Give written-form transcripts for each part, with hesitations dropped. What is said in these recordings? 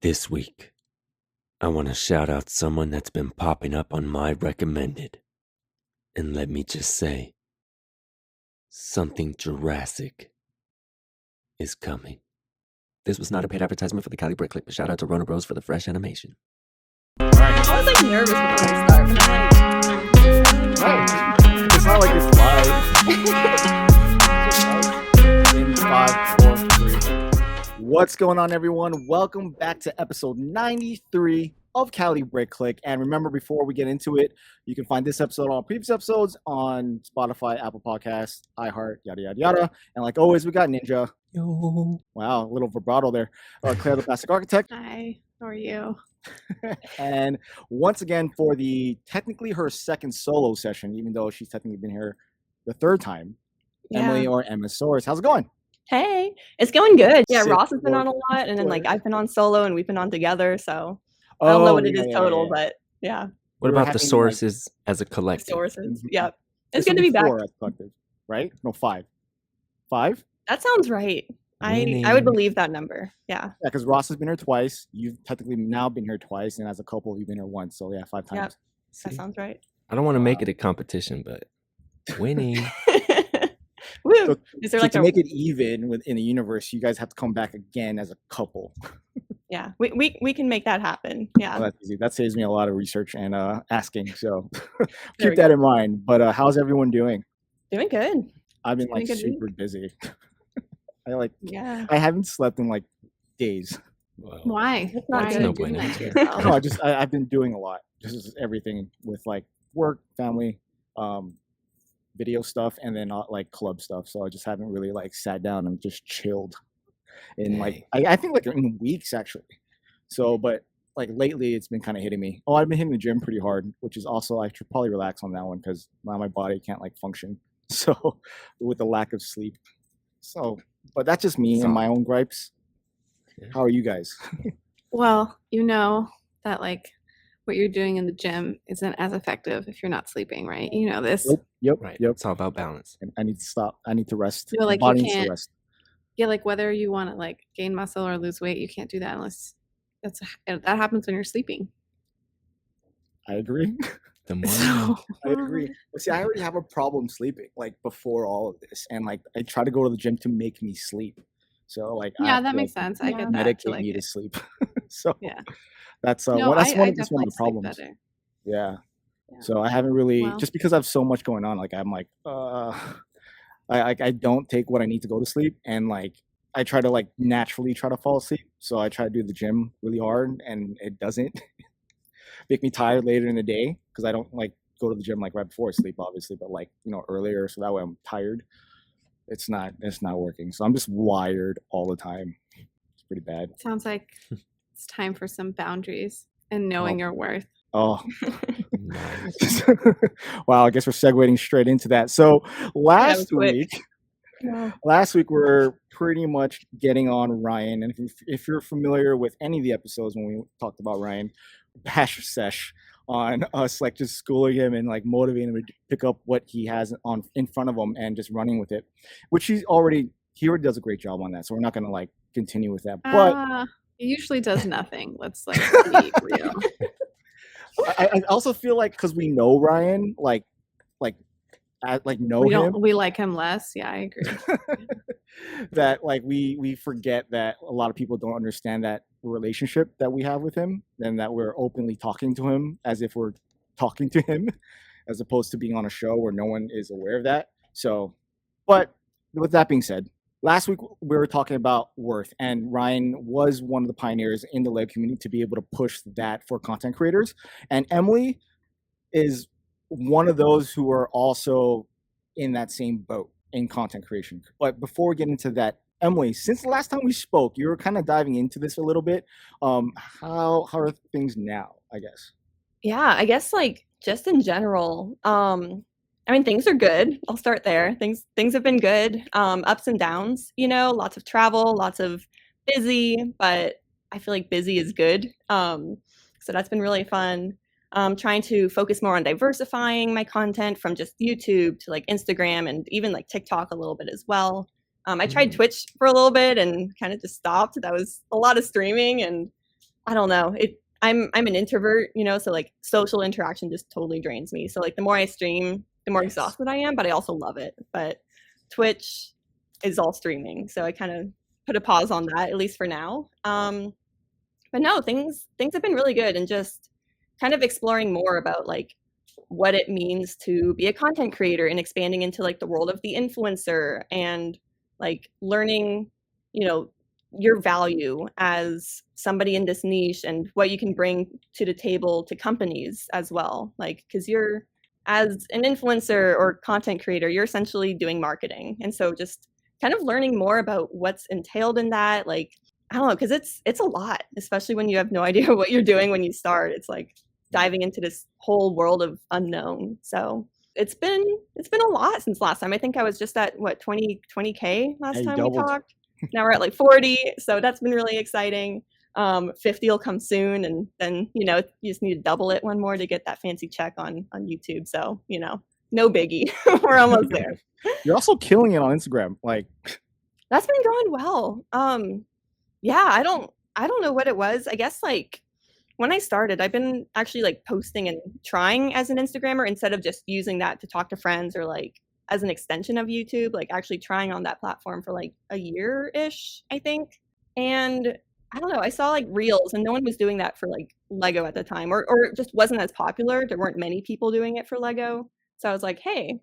This week, I want to shout out someone that's been popping up on my recommended. And let me just say, something Jurassic is coming. This was not a paid advertisement for the Cali Brikx, but shout out to Wrona Bros for the fresh animation. I was like nervous before we start, but I'm like, Right. It's not like it's live. In 5, 4, 3. What's going on, everyone? Welcome back to episode 93 of Cali Brikx. And remember, before we get into it, you can find this episode on previous episodes on Spotify, Apple Podcasts, iHeart, yada, yada, yada. And like always, we got Ninja. Yo. Wow, a little vibrato there. Claire, the Plastic Architect. hi, how are you? And once again, for the technically her second solo session, even though she's technically been here the third time, Emily or Emmasaurus. How's it going? Hey, it's going good. Yeah, Sick Ross has been work. on a lot, and then like I've been on solo, and we've been on together. So Oh, I don't know what it yeah, is yeah, total, yeah. but yeah, What We were about the having, sources as a collective? sources. Mhm. Yep, This it's good will to be back. 4 as collective, right? No, 5. 5? That sounds right. I would Winning. believe that number. Yeah, Yeah, because Ross has been here twice. You've technically now been here twice, and as a couple, you've been here once. So yeah, 5 times. Yep. that See? sounds right. I don't want to make it a competition, but winning. Woo! So- Is there So like to a make it even within the universe, you guys have to come back again as a couple. yeah? We can make that happen. Oh, Yeah. that's easy. That saves me a lot of research and asking. So There keep we that go. in mind. But how's everyone doing? Doing good. I've been It's been a like good week. super busy. Yeah. I haven't slept in like days. Wow. Why? That's not Why good. are No you doing bueno. that to yourself? No, I've been doing a lot. Just everything with like work, family, video stuff, and then like club stuff. So I just haven't really like sat down and just chilled in like I think like in weeks actually. So but like lately it's been kind of hitting me. Oh, I've been hitting the gym pretty hard, which is also I should probably relax on that one because now my body can't like function. So with the lack of sleep. So but that's just me and my own gripes. Yeah. How are you guys? Well, you know that like what you're doing in the gym isn't as effective if you're not sleeping, right? You know this. Yep. Right. Yep. It's all about balance. And I need to stop. I need to rest. Feel My like you body needs to can't- rest. Yeah, like whether you want to like gain muscle or lose weight, you can't do that unless that happens when you're sleeping. I agree. The more So I agree. But see, I already have a problem sleeping, like before all of this, and like I try to go to the gym to make me sleep. So like I yeah, have that to, makes like, sense. I Yeah. get that. medicate To, like, me to sleep. So yeah. that's No, that's I one of just one definitely of the sleep problems. better. Yeah. Yeah. So I haven't really Well- just because I have so much going on. Like I'm like I don't take what I need to go to sleep, and like I try to like naturally try to fall asleep. So I try to do the gym really hard, and it doesn't make me tired later in the day because I don't like go to the gym like right before I sleep, obviously, but like earlier, so that way I'm tired. It's not working. So I'm just wired all the time. It's pretty bad. Sounds like it's time for some boundaries and knowing your worth. Oh, nice. wow! I guess we're segueing straight into that. So last quick. week. Yeah. Last week we we're pretty much getting on Ryan, and if you're familiar with any of the episodes when we talked about Ryan, bash sesh on us like just schooling him and like motivating him to pick up what he has on in front of him and just running with it, which he already does a great job on that. So we're not gonna like continue with that, but It usually does nothing. Let's like be real. I also feel like because we know Ryan, like know We him. don't. We like him less. Yeah, I agree. That like we forget that a lot of people don't understand that relationship that we have with him, and that we're openly talking to him as if we're talking to him, as opposed to being on a show where no one is aware of that. So, but with that being said, last week we were talking about worth, and Ryan was one of the pioneers in the Lego community to be able to push that for content creators, and Emily is one of those who are also in that same boat in content creation. But before we get into that, Emily, since the last time we spoke, you were kind of diving into this a little bit. How are things now, I guess? Yeah, I guess like just in general, I mean things are good. I'll start there. Things have been good. Ups and downs, lots of travel, lots of busy, but I feel like busy is good. So that's been really fun. Trying to focus more on diversifying my content from just YouTube to like Instagram and even like TikTok a little bit as well. I tried Twitch for a little bit and kind of just stopped. That was a lot of streaming and I don't know. I'm an introvert, you know, so like social interaction just totally drains me. So like the more I stream, the more exhausted I am, but I also love it. But Twitch is all streaming, so I kind of put a pause on that, at least for now. But no, things have been really good, and just kind of exploring more about like what it means to be a content creator and expanding into like the world of the influencer and like learning, you know, your value as somebody in this niche and what you can bring to the table to companies as well. Like, because you're, as an influencer or content creator, you're essentially doing marketing. And so just kind of learning more about what's entailed in that. Like, I don't know, because it's a lot, especially when you have no idea what you're doing when you start. It's like diving into this whole world of unknown. So it's been a lot since last time. I think I was just at what 20K last Hey, time we doubled. talked. Now we're at like 40, so that's been really exciting. 50 will come soon, and then you know you just need to double it one more to get that fancy check on YouTube. So you know, no biggie, we're almost there. You're also killing it on Instagram. Like, That's been going well. Yeah, I don't know what it was. I guess like when I started, I've been actually like posting and trying as an Instagrammer instead of just using that to talk to friends or like as an extension of YouTube, like actually trying on that platform for like a year-ish, I think. And I don't know, I saw like reels and no one was doing that for like Lego at the time, or it just wasn't as popular. There weren't many people doing it for Lego. So I was like, hey,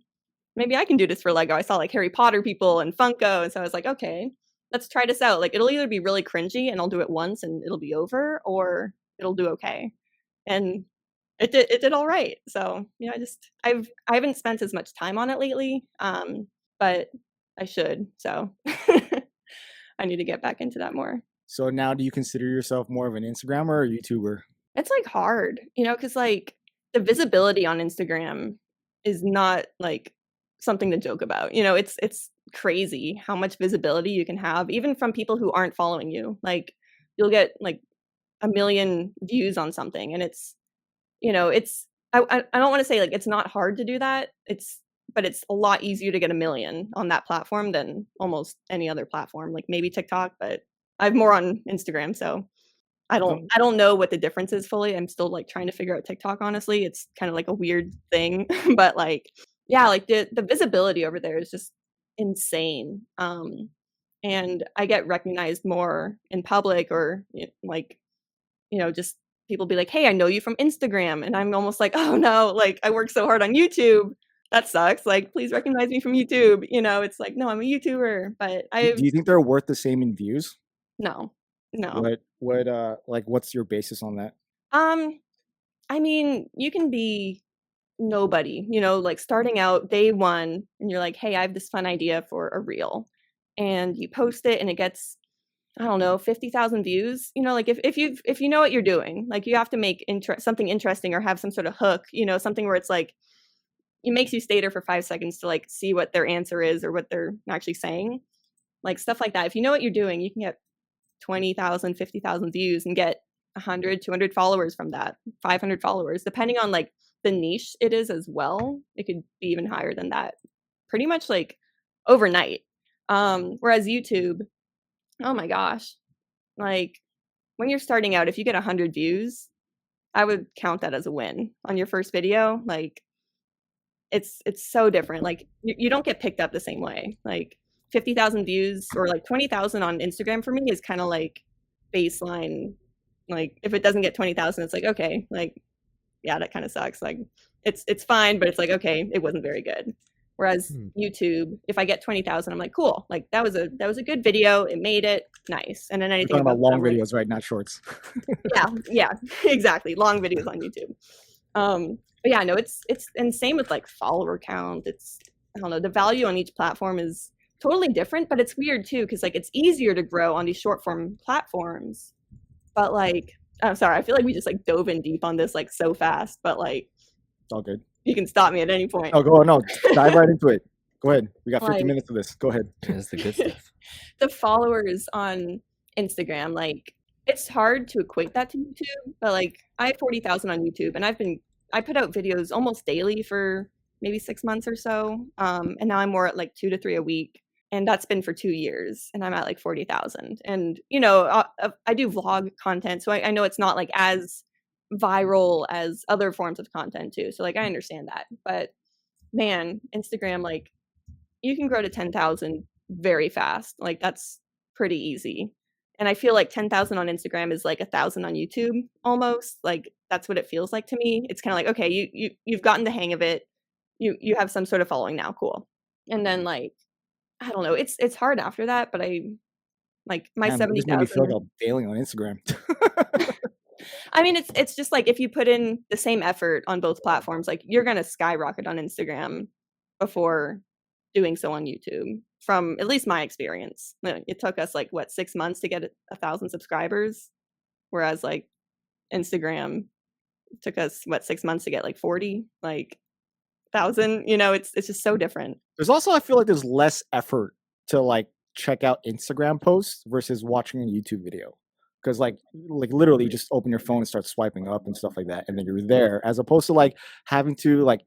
maybe I can do this for Lego. I saw like Harry Potter people and Funko. And so I was like, okay, let's try this out. Like it'll either be really cringy and I'll do it once and it'll be over, or it'll do okay. And it did all right. So yeah, I haven't spent as much time on it lately. But I should. So I need to get back into that more. so now do you consider yourself more of an Instagrammer or a YouTuber? It's like hard, you know, because like the visibility on Instagram is not like something to joke about. You know, it's crazy how much visibility you can have, even from people who aren't following you. Like you'll get like a million views on something, and it's, you know, it's I don't want to say like it's not hard to do that. But it's a lot easier to get a million on that platform than almost any other platform, like maybe TikTok, but I have more on Instagram, so I don't know what the difference is fully. I'm still like trying to figure out TikTok, honestly. It's kind of like a weird thing, but like yeah, like the visibility over there is just insane. And I get recognized more in public, or like, you know, just people be like, "Hey, I know you from Instagram." And I'm almost like, "Oh no, like I work so hard on YouTube. That sucks. Like please recognize me from YouTube." You know, it's like, "No, I'm a YouTuber." But Do you think they're worth the same in views? no. What like what's your basis on that? I mean, you can be nobody, you know, like starting out day one and you're like, "Hey, I have this fun idea for a reel." And you post it and it gets, I don't know, 50,000 views. You know, like if you know what you're doing, like you have to make something interesting or have some sort of hook, you know, something where it's like it makes you stay there for 5 seconds to like see what their answer is or what they're actually saying. Like stuff like that. If you know what you're doing, you can get 20,000, 50,000 views and get 100, 200 followers from that, 500 followers, depending on like the niche it is as well. It could be even higher than that, pretty much like overnight. Whereas YouTube, oh my gosh, like when you're starting out, if you get 100 views, I would count that as a win on your first video. Like it's so different. Like you don't get picked up the same way. Like 50,000 views or like 20,000 on Instagram for me is kind of like baseline. Like if it doesn't get 20,000, it's like, okay, like yeah, that kind of sucks. Like it's fine, but it's like, okay, it wasn't very good. Whereas YouTube, if I get 20,000, I'm like, cool, like that was a good video. It made it nice. And then We're anything talking about long like, videos, right? Not shorts. yeah, exactly. Long videos on YouTube. But yeah, no, it's and same with like follower count. It's, I don't know, the value on each platform is totally different, but it's weird too, because like it's easier to grow on these short form platforms. But like, I'm sorry, I feel like we just like dove in deep on this like so fast, but like It's all good. you can stop me at any point. Oh, go on. No, dive right into it. Go ahead. We got 50 Like- minutes of this. Go ahead. That's the good stuff. The followers on Instagram, like it's hard to equate that to YouTube, but like I have 40,000 on YouTube, and I put out videos almost daily for maybe 6 months or so, and now I'm more at like 2 to 3 a week. and that's been for 2 years, and I'm at like 40,000. And you know, I do vlog content, so I know it's not like as viral as other forms of content too. So like I understand that, but man, Instagram, like you can grow to 10,000 very fast. Like that's pretty easy. And I feel like 10,000 on Instagram is like 1,000 on YouTube almost. Like that's what it feels like to me. It's kind of like, okay, you've gotten the hang of it. You have some sort of following now, cool. And then like I don't know, it's hard after that, but I like my Man, this made me feel 70,000. like I'm failing on Instagram. I mean, it's just like if you put in the same effort on both platforms, like you're gonna skyrocket on Instagram before doing so on YouTube. From at least my experience, it took us like what 6 months to get 1,000 subscribers, whereas like Instagram took us what 6 months to get like 40, like 1,000. You know, it's just so different. There's also, I feel like there's less effort to like check out Instagram posts versus watching a YouTube video. Because like literally just open your phone and start swiping up and stuff like that, and then you're there, as opposed to like having to like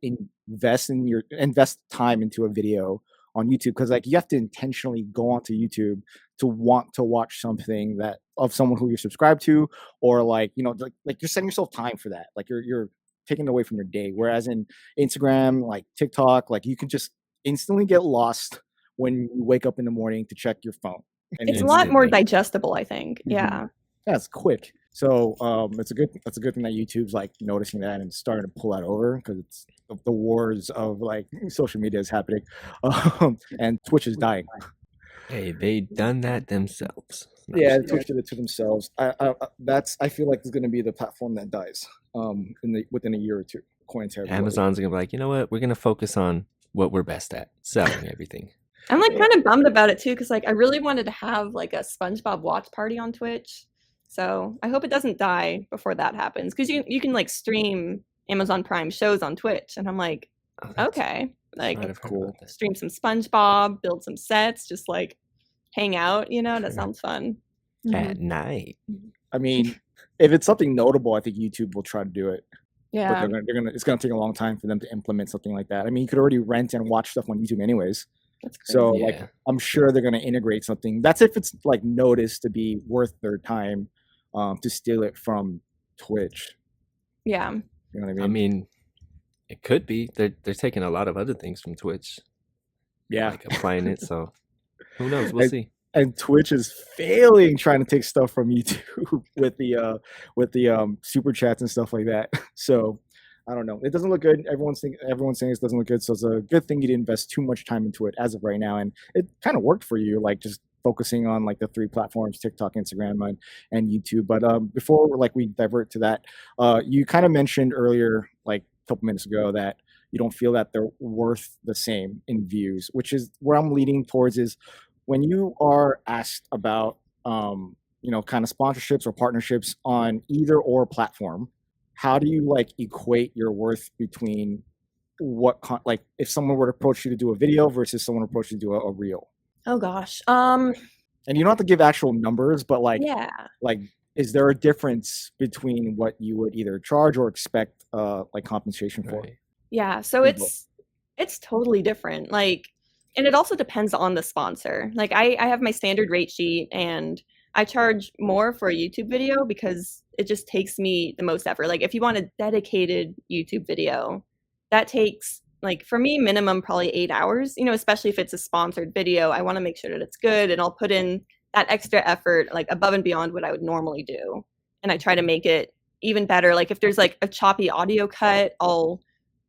invest time into a video on YouTube, because like you have to intentionally go onto YouTube to want to watch something that of someone who you're subscribed to, or like, you know, like you're setting yourself time for that. Like you're taking it away from your day. Whereas in Instagram, like TikTok, like you can just instantly get lost when you wake up in the morning to check your phone. And It's a lot more Instantly. digestible, I think. Yeah. that's quick. So it's a good thing that YouTube's like noticing that and starting to pull that over, because it's the wars of like social media is happening, and Twitch is dying. Hey, they done that themselves. No, Yeah, I'm just Twitch did it to themselves. I feel like it's going to be the platform that dies within a year or two, according to kidding. everybody. Amazon's gonna be like, you know what? We're gonna focus on what we're best at, selling everything. I'm like kind of bummed about it too, because like I really wanted to have like a SpongeBob watch party on Twitch. So I hope it doesn't die before that happens, because you can like stream Amazon Prime shows on Twitch, and I'm like, Oh, that's okay, like right, I've heard cool. about that. stream some SpongeBob, build some sets, just like hang out. You know, that sounds fun. At night. I mean, if it's something notable, I think YouTube will try to do it. But Yeah, it's gonna take a long time for them to implement something like that. I mean, you could already rent and watch stuff on YouTube anyways. that's crazy. So Yeah. like I'm sure they're gonna integrate something. That's if it's like noticed to be worth their time to steal it from Twitch. Yeah, You know what I mean? I mean, it could be. They're taking a lot of other things from Twitch, yeah. like applying it. So who knows? We'll see. And Twitch is failing trying to take stuff from YouTube with the super chats and stuff like that. So I don't know. It doesn't look good. Everyone's saying it doesn't look good. So it's a good thing you didn't invest too much time into it as of right now. And it kind of worked for you, like just focusing on like the 3 platforms, TikTok, Instagram, and YouTube. But before like we divert to that, you kind of mentioned earlier, like a couple minutes ago, that you don't feel that they're worth the same in views, which is where I'm leading towards. Is when you are asked about you know, kind of sponsorships or partnerships on either or platform, how do you like equate your worth between like if someone were to approach you to do a video versus someone approach you to do a reel? oh gosh. And you don't have to give actual numbers, but like Yeah. like is there a difference between what you would either charge or expect like compensation for? Right. Yeah, so People. it's totally different. Like, and it also depends on the sponsor. Like I have my standard rate sheet, and I charge more for a YouTube video because it just takes me the most effort. Like if you want a dedicated YouTube video, that takes like for me minimum probably 8 hours, you know, especially if it's a sponsored video. I want to make sure that it's good, and I'll put in that extra effort like above and beyond what I would normally do. And I try to make it even better. Like if there's like a choppy audio cut, I'll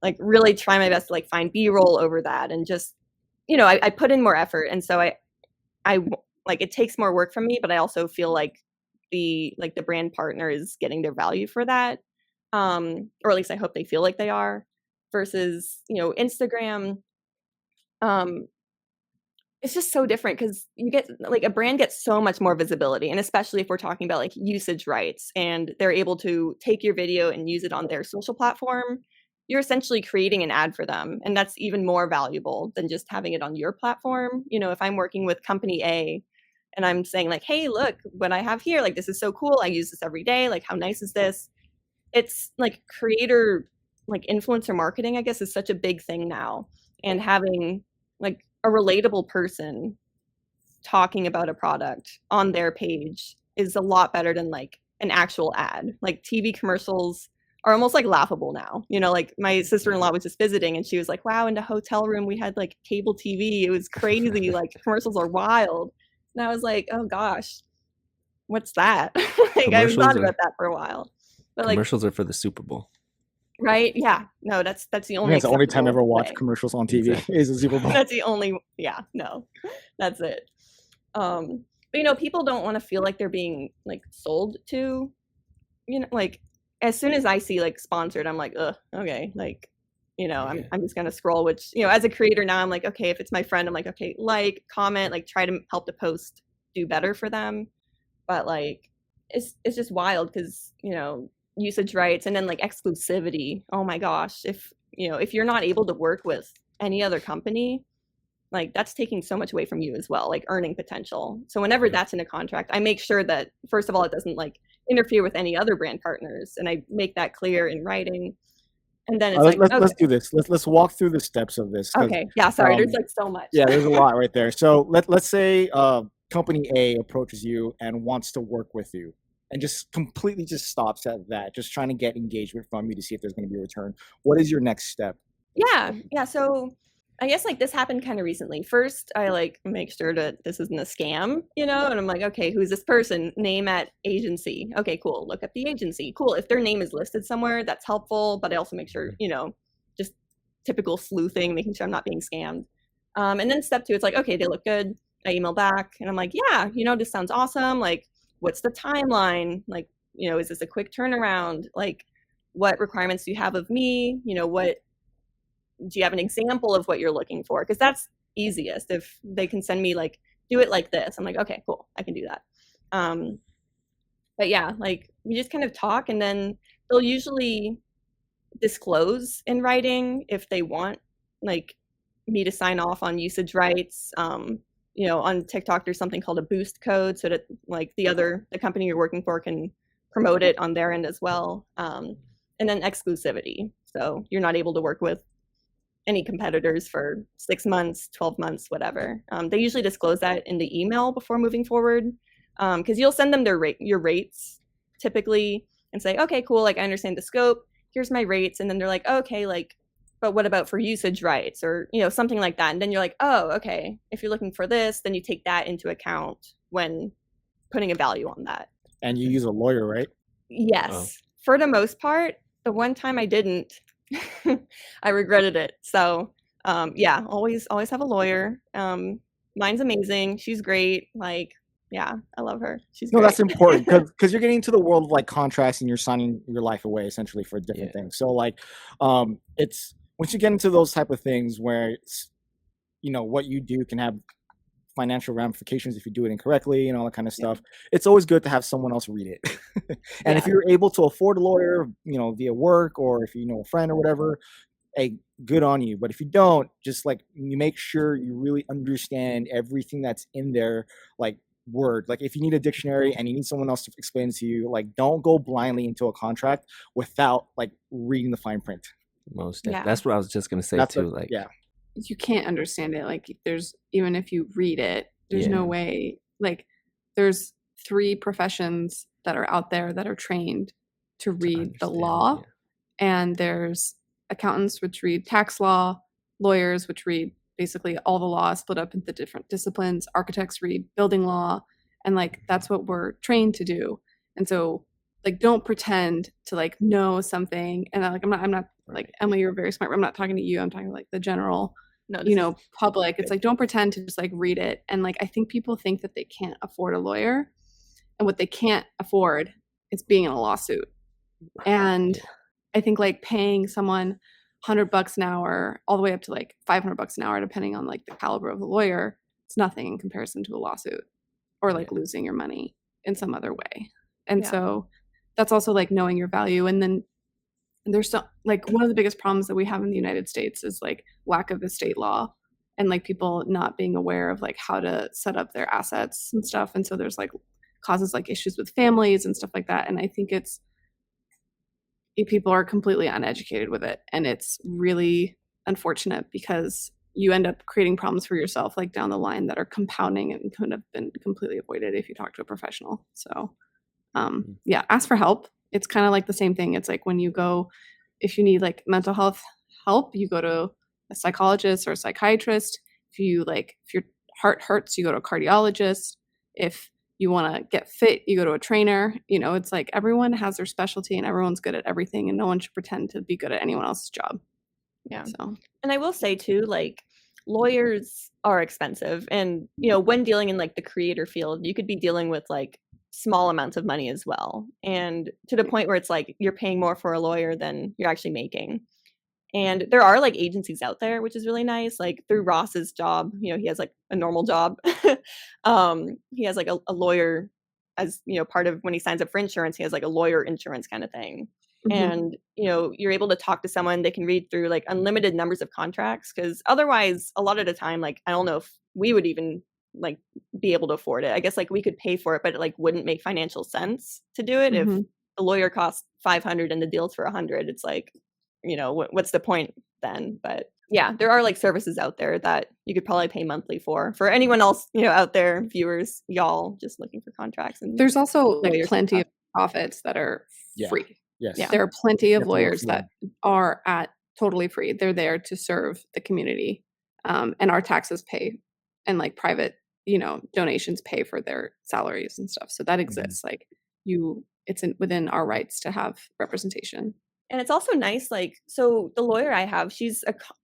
like really try my best to like find B-roll over that, and just, you know, I put in more effort. And so I like it takes more work from me, but I also feel like the brand partner is getting their value for that. Or at least I hope they feel like they are, versus, you know, Instagram. It's just so different because you get like a brand gets so much more visibility, and especially if we're talking about like usage rights and they're able to take your video and use it on their social platform, you're essentially creating an ad for them, and that's even more valuable than just having it on your platform. You know, if I'm working with company A and I'm saying like, hey, look what I have here, like this is so cool, I use this every day, like how nice is this? It's like creator, like influencer marketing, I guess, is such a big thing now, and having like a relatable person talking about a product on their page is a lot better than like an actual ad. Like TV commercials are almost like laughable now. You know, like my sister-in-law was just visiting and she was like, wow, in the hotel room we had like cable TV. It was crazy. Like commercials are wild. And I was like, oh gosh, what's that? Like I haven't thought about that for a while. But like Commercials are for the Super Bowl. right? Yeah. No, that's the I think only that's the only time I ever acceptable watch way. commercials on TV Exactly. is the Super Bowl. That's the only that's it. But you know, people don't want to feel like they're being like sold to, you know, like as soon as I see like sponsored, I'm like, ugh, okay, like, you know, I'm just gonna scroll, which, you know, as a creator now, I'm like, okay, if it's my friend, I'm like, okay, like, comment, like try to help the post do better for them. But like it's just wild because, you know, usage rights and then like exclusivity. Oh my gosh, if you know, if you're not able to work with any other company, like that's taking so much away from you as well, like earning potential. So whenever that's in a contract, I make sure that first of all it doesn't like interfere with any other brand partners, and I make that clear in writing. And then it's like, let's okay, do this. Let's walk through the steps of this. okay, yeah, sorry, there's like so much. Yeah, there's a lot right there. So let's say company A approaches you and wants to work with you, and just completely just stops at that, just trying to get engagement from you to see if there's going to be a return. What is your next step? Yeah. So I guess like this happened kind of recently. First, I like make sure that this isn't a scam, you know, and I'm like, okay, who's this person? Name at agency. Okay, cool. Look up the agency. Cool. If their name is listed somewhere, that's helpful. But I also make sure, you know, just typical sleuthing, making sure I'm not being scammed. And then step 2, it's like, okay, they look good. I email back and I'm like, yeah, you know, this sounds awesome. Like, what's the timeline? Like, you know, is this a quick turnaround? Like, what requirements do you have of me? You know, what do you have an example of what you're looking for? Because that's easiest. If they can send me like, do it like this, I'm like, okay, cool, I can do that. But yeah, like we just kind of talk, and then they'll usually disclose in writing if they want like me to sign off on usage rights. You know, on TikTok there's something called a boost code, so that like the company you're working for can promote it on their end as well. And then exclusivity, so you're not able to work with any competitors for 6 months, 12 months, whatever. They usually disclose that in the email before moving forward, because you'll send them your rates typically and say, okay, cool, like I understand the scope, here's my rates, and then they're like, okay, like, but what about for usage rights, or you know, something like that. And then you're like, oh, okay, if you're looking for this, then you take that into account when putting a value on that. And you use a lawyer, right? Yes, for the most part. The one time I didn't, I regretted it. So yeah, always have a lawyer. Mine's amazing. She's great. Like, yeah, I love her. She's No, great. that's important because you're getting into the world of like contracts and you're signing your life away essentially for different things. So like, it's once you get into those type of things where it's, you know, what you do can have financial ramifications if you do it incorrectly and all that kind of stuff. It's always good to have someone else read it. And if you're able to afford a lawyer, you know, via work, or if you know a friend or whatever, hey, good on you. But if you don't, just like you make sure you really understand everything that's in there, like word. Like if you need a dictionary and you need someone else to explain it to you, like don't go blindly into a contract without like reading the fine print. That's what I was just gonna say too. You can't understand it. Like there's, even if you read it, there's no way. Like there's 3 professions that are out there that are trained to read the law, and there's accountants which read tax law, lawyers which read basically all the law split up into different disciplines, architects read building law, and like that's what we're trained to do. And so like don't pretend to like know something. And like I'm not like, Emily, you're very smart, but I'm not talking to you, I'm talking like the general public. It's like don't pretend to just like read it. And like I think people think that they can't afford a lawyer, and what they can't afford is being in a lawsuit. And I think like paying someone $100 an hour all the way up to like $500 an hour, depending on like the caliber of the lawyer, it's nothing in comparison to a lawsuit or like losing your money in some other way. And so that's also like knowing your value. And then there's some, like one of the biggest problems that we have in the United States is like lack of estate law, and like people not being aware of like how to set up their assets and stuff. And so there's like causes like issues with families and stuff like that. And I think people are completely uneducated with it. And it's really unfortunate because, you end up creating problems for yourself like down the line that are compounding and could have been completely avoided if you talk to a professional. So yeah, ask for help. It's kind of like the same thing. It's like when you go, if you need like mental health help, you go to a psychologist or a psychiatrist. If your heart hurts, you go to a cardiologist. If you want to get fit, you go to a trainer. You know, it's like everyone has their specialty and everyone's good at everything, and no one should pretend to be good at anyone else's job. Yeah. So, and I will say too, like lawyers are expensive, and you know, when dealing in like the creator field, you could be dealing with like small amounts of money as well, and to the point where it's like you're paying more for a lawyer than you're actually making. And there are like agencies out there, which is really nice. Like through Ross's job, you know, he has like a normal job. He has like a lawyer as, you know, part of when he signs up for insurance, he has like a lawyer insurance kind of thing. And, you know, you're able to talk to someone, they can read through like unlimited numbers of contracts. Cause otherwise, a lot of the time, like, I don't know if we would even like be able to afford it. I guess like we could pay for it, but it like wouldn't make financial sense to do it. If the lawyer costs 500 and the deal's for 100, it's like, you know, what's the point then? But yeah, there are like services out there that you could probably pay monthly for anyone else, you know, out there, viewers, y'all just looking for contracts. And there's also like plenty of profits that are free. Yes. Yeah. There are plenty of lawyers that are at totally free. They're there to serve the community. And our taxes pay, and like private, you know, donations pay for their salaries and stuff. So that exists. Like it's within our rights to have representation. And it's also nice, like, so the lawyer I have, she's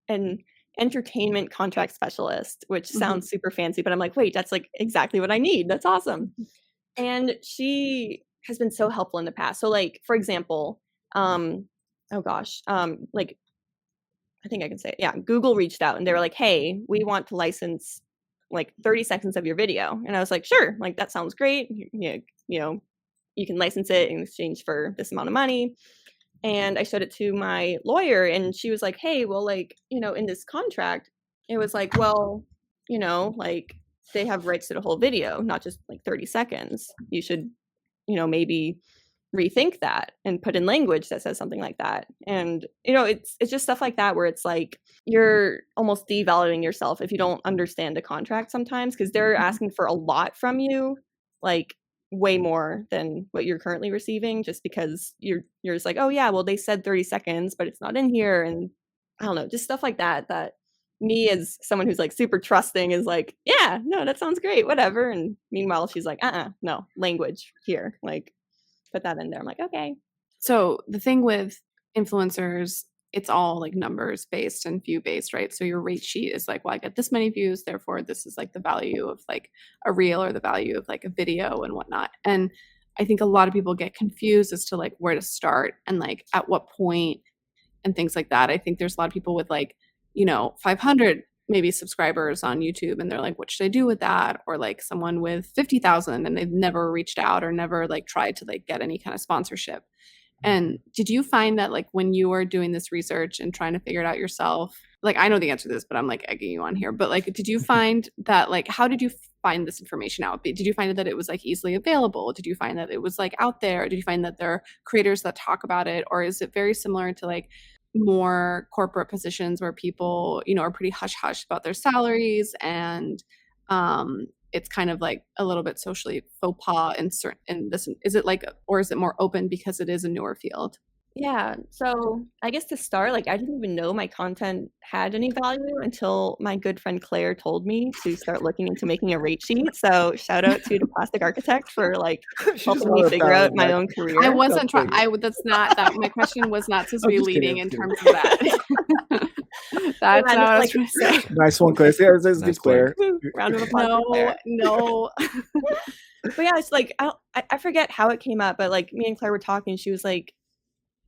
an entertainment contract specialist, which sounds super fancy, but I'm like, wait, that's like exactly what I need. That's awesome. And she has been so helpful in the past. So like, for example, like, I think I can say it. Yeah. Google reached out and they were like, hey, we want to license like 30 seconds of your video. And I was like, sure, like that sounds great. You know, you can license it in exchange for this amount of money. And I showed it to my lawyer and she was like, hey, well, like, you know, in this contract, it was like, well, you know, like they have rights to the whole video, not just like 30 seconds. You should, you know, maybe rethink that and put in language that says something like that. And, you know, it's just stuff like that where it's like you're almost devaluing yourself if you don't understand a contract sometimes, because they're asking for a lot from you, like way more than what you're currently receiving, just because you're just like, oh yeah, well they said 30 seconds, but it's not in here. And I don't know, just stuff like that, that me as someone who's like super trusting is like, yeah, no, that sounds great, whatever. And meanwhile, she's like, no, language here, like put that in there. I'm like, okay. So the thing with influencers, it's all like numbers based and view based, right? So your rate sheet is like, well, I get this many views, therefore this is like the value of like a reel or the value of like a video and whatnot. And I think a lot of people get confused as to like where to start and like at what point and things like that. I think there's a lot of people with like, you know, 500 maybe subscribers on YouTube and they're like, what should I do with that? Or like someone with 50,000 and they've never reached out or never like tried to like get any kind of sponsorship. And did you find that like when you were doing this research and trying to figure it out yourself, like I know the answer to this, but I'm like egging you on here, but like, did you find that like, how did you find this information out? Did you find that it was like easily available? Did you find that it was like out there? Did you find that there are creators that talk about it? Or is it very similar to like more corporate positions where people, you know, are pretty hush hush about their salaries and it's kind of like a little bit socially faux pas in this, is it like, or is it more open because it is a newer field? Yeah, so I guess to start, like I didn't even know my content had any value until my good friend Claire told me to start looking into making a rate sheet. So shout out to the plastic architect for like helping me figure out my own career. I wasn't trying. That's not that. My question was not supposed to be leading in terms of that. That's not what I was trying to say. Nice one, Claire. Yeah, this is Claire. Round of applause. No. But yeah, it's like I forget how it came up, but like me and Claire were talking. She was like,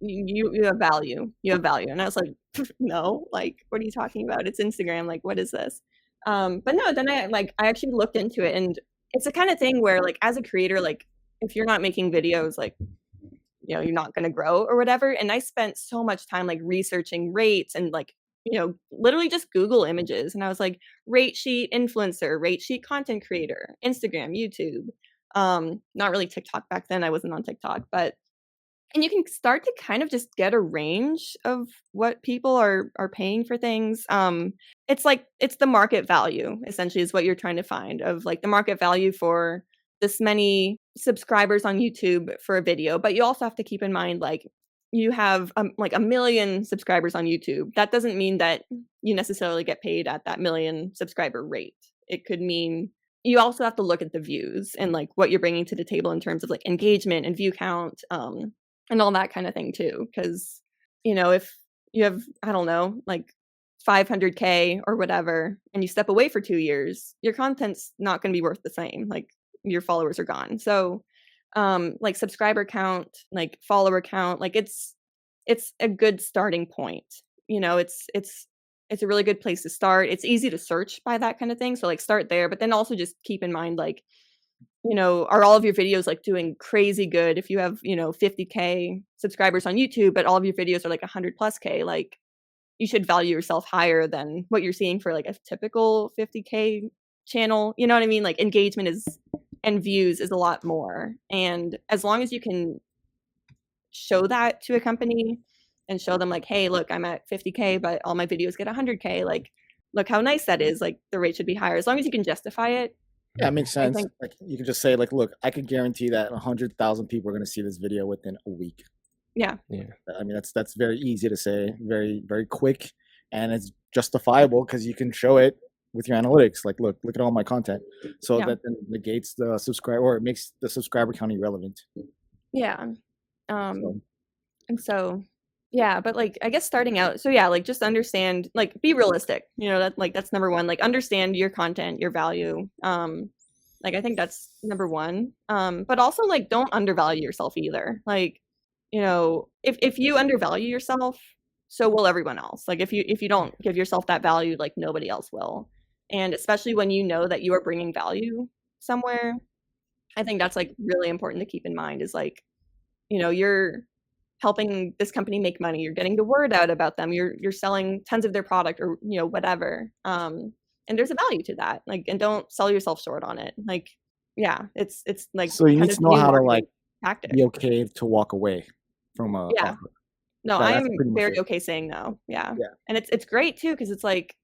you have value. You have value. And I was like, no, like, what are you talking about? It's Instagram. Like, what is this? But no, then I actually looked into it, and it's the kind of thing where like, as a creator, like if you're not making videos, like, you know, you're not going to grow or whatever. And I spent so much time like researching rates and like, you know, literally just Google images. And I was like, rate sheet influencer, rate sheet content creator, Instagram, YouTube. Not really TikTok back then. I wasn't on TikTok, but And you can start to kind of just get a range of what people are paying for things. It's the market value, essentially, is what you're trying to find, of like the market value for this many subscribers on YouTube for a video. But you also have to keep in mind, like, you have like 1 million subscribers on YouTube. That doesn't mean that you necessarily get paid at that 1 million subscriber rate. It could mean you also have to look at the views and like what you're bringing to the table in terms of like engagement and view count, and all that kind of thing too. Because, if you have, I don't know, like 500K or whatever, and you step away for 2 years, your content's not going to be worth the same. Like, your followers are gone. So, like subscriber count, like follower count, like it's a good starting point. It's a really good place to start. It's easy to search by that kind of thing. So like start there, but then also just keep in mind, like, are all of your videos like doing crazy good? If you have, 50K subscribers on YouTube, but all of your videos are like 100 plus K, like you should value yourself higher than what you're seeing for like a typical 50K channel. You know what I mean? Like engagement and views is a lot more. And as long as you can show that to a company and show them like, hey, look, I'm at 50K, but all my videos get 100K. Like, look how nice that is. Like the rate should be higher. As long as you can justify it. Yeah, it makes sense. think- Like you can just say, like, look, I could guarantee that 100,000 people are going to see this video within a week. Yeah. I mean, that's very easy to say, very, very quick, and it's justifiable because you can show it with your analytics. Like, look at all my content. So Yeah. that then negates the subscriber, or it makes the subscriber count irrelevant. Yeah. So, And so, yeah, but like, I guess starting out, so yeah, like just understand, like be realistic, that's number one, like understand your content, your value. Like I think that's number one. But also like don't undervalue yourself either. Like, if you undervalue yourself, so will everyone else. Like if you don't give yourself that value, like nobody else will. And especially when you know that you are bringing value somewhere, I think that's like really important to keep in mind, is like, you're helping this company make money, you're getting the word out about them, you're selling tons of their product, or whatever, and there's a value to that, like, and don't sell yourself short on it. Like, yeah, it's like, so you kind need of to know new how to marketing like tactic. be okay to walk away from a Yeah. offer. No, That's I'm pretty much very it. okay saying no. Yeah. Yeah. And it's great too, because it's like,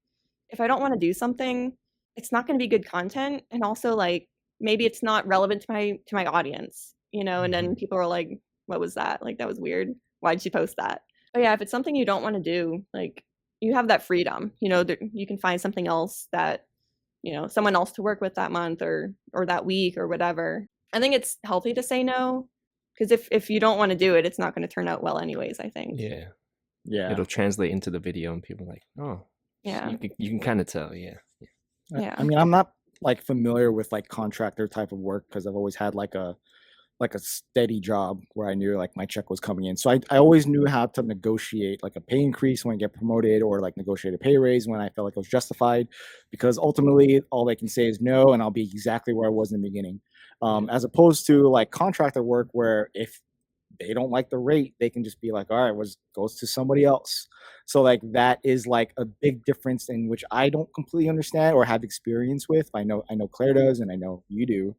if I don't want to do something, it's not going to be good content, and also like maybe it's not relevant to my audience, and then people are like, what was that? Like, that was weird. Why'd she post that? But yeah, if it's something you don't want to do, like, you have that freedom, you can find something else that, someone else to work with that month or that week or whatever. I think it's healthy to say no, because if you don't want to do it, it's not going to turn out well anyways, I think. Yeah. It'll translate into the video, and people are like, oh, Yeah. you can kind of tell. Yeah. I mean, I'm not like familiar with like contractor type of work because I've always had like a steady job where I knew like my check was coming in. So I always knew how to negotiate like a pay increase when I get promoted, or like negotiate a pay raise when I felt like it was justified, because ultimately all they can say is no, and I'll be exactly where I was in the beginning. As opposed to like contractor work, where if they don't like the rate, they can just be like, all right, goes to somebody else. So like that is like a big difference, in which I don't completely understand or have experience with. I know Claire does, and I know you do.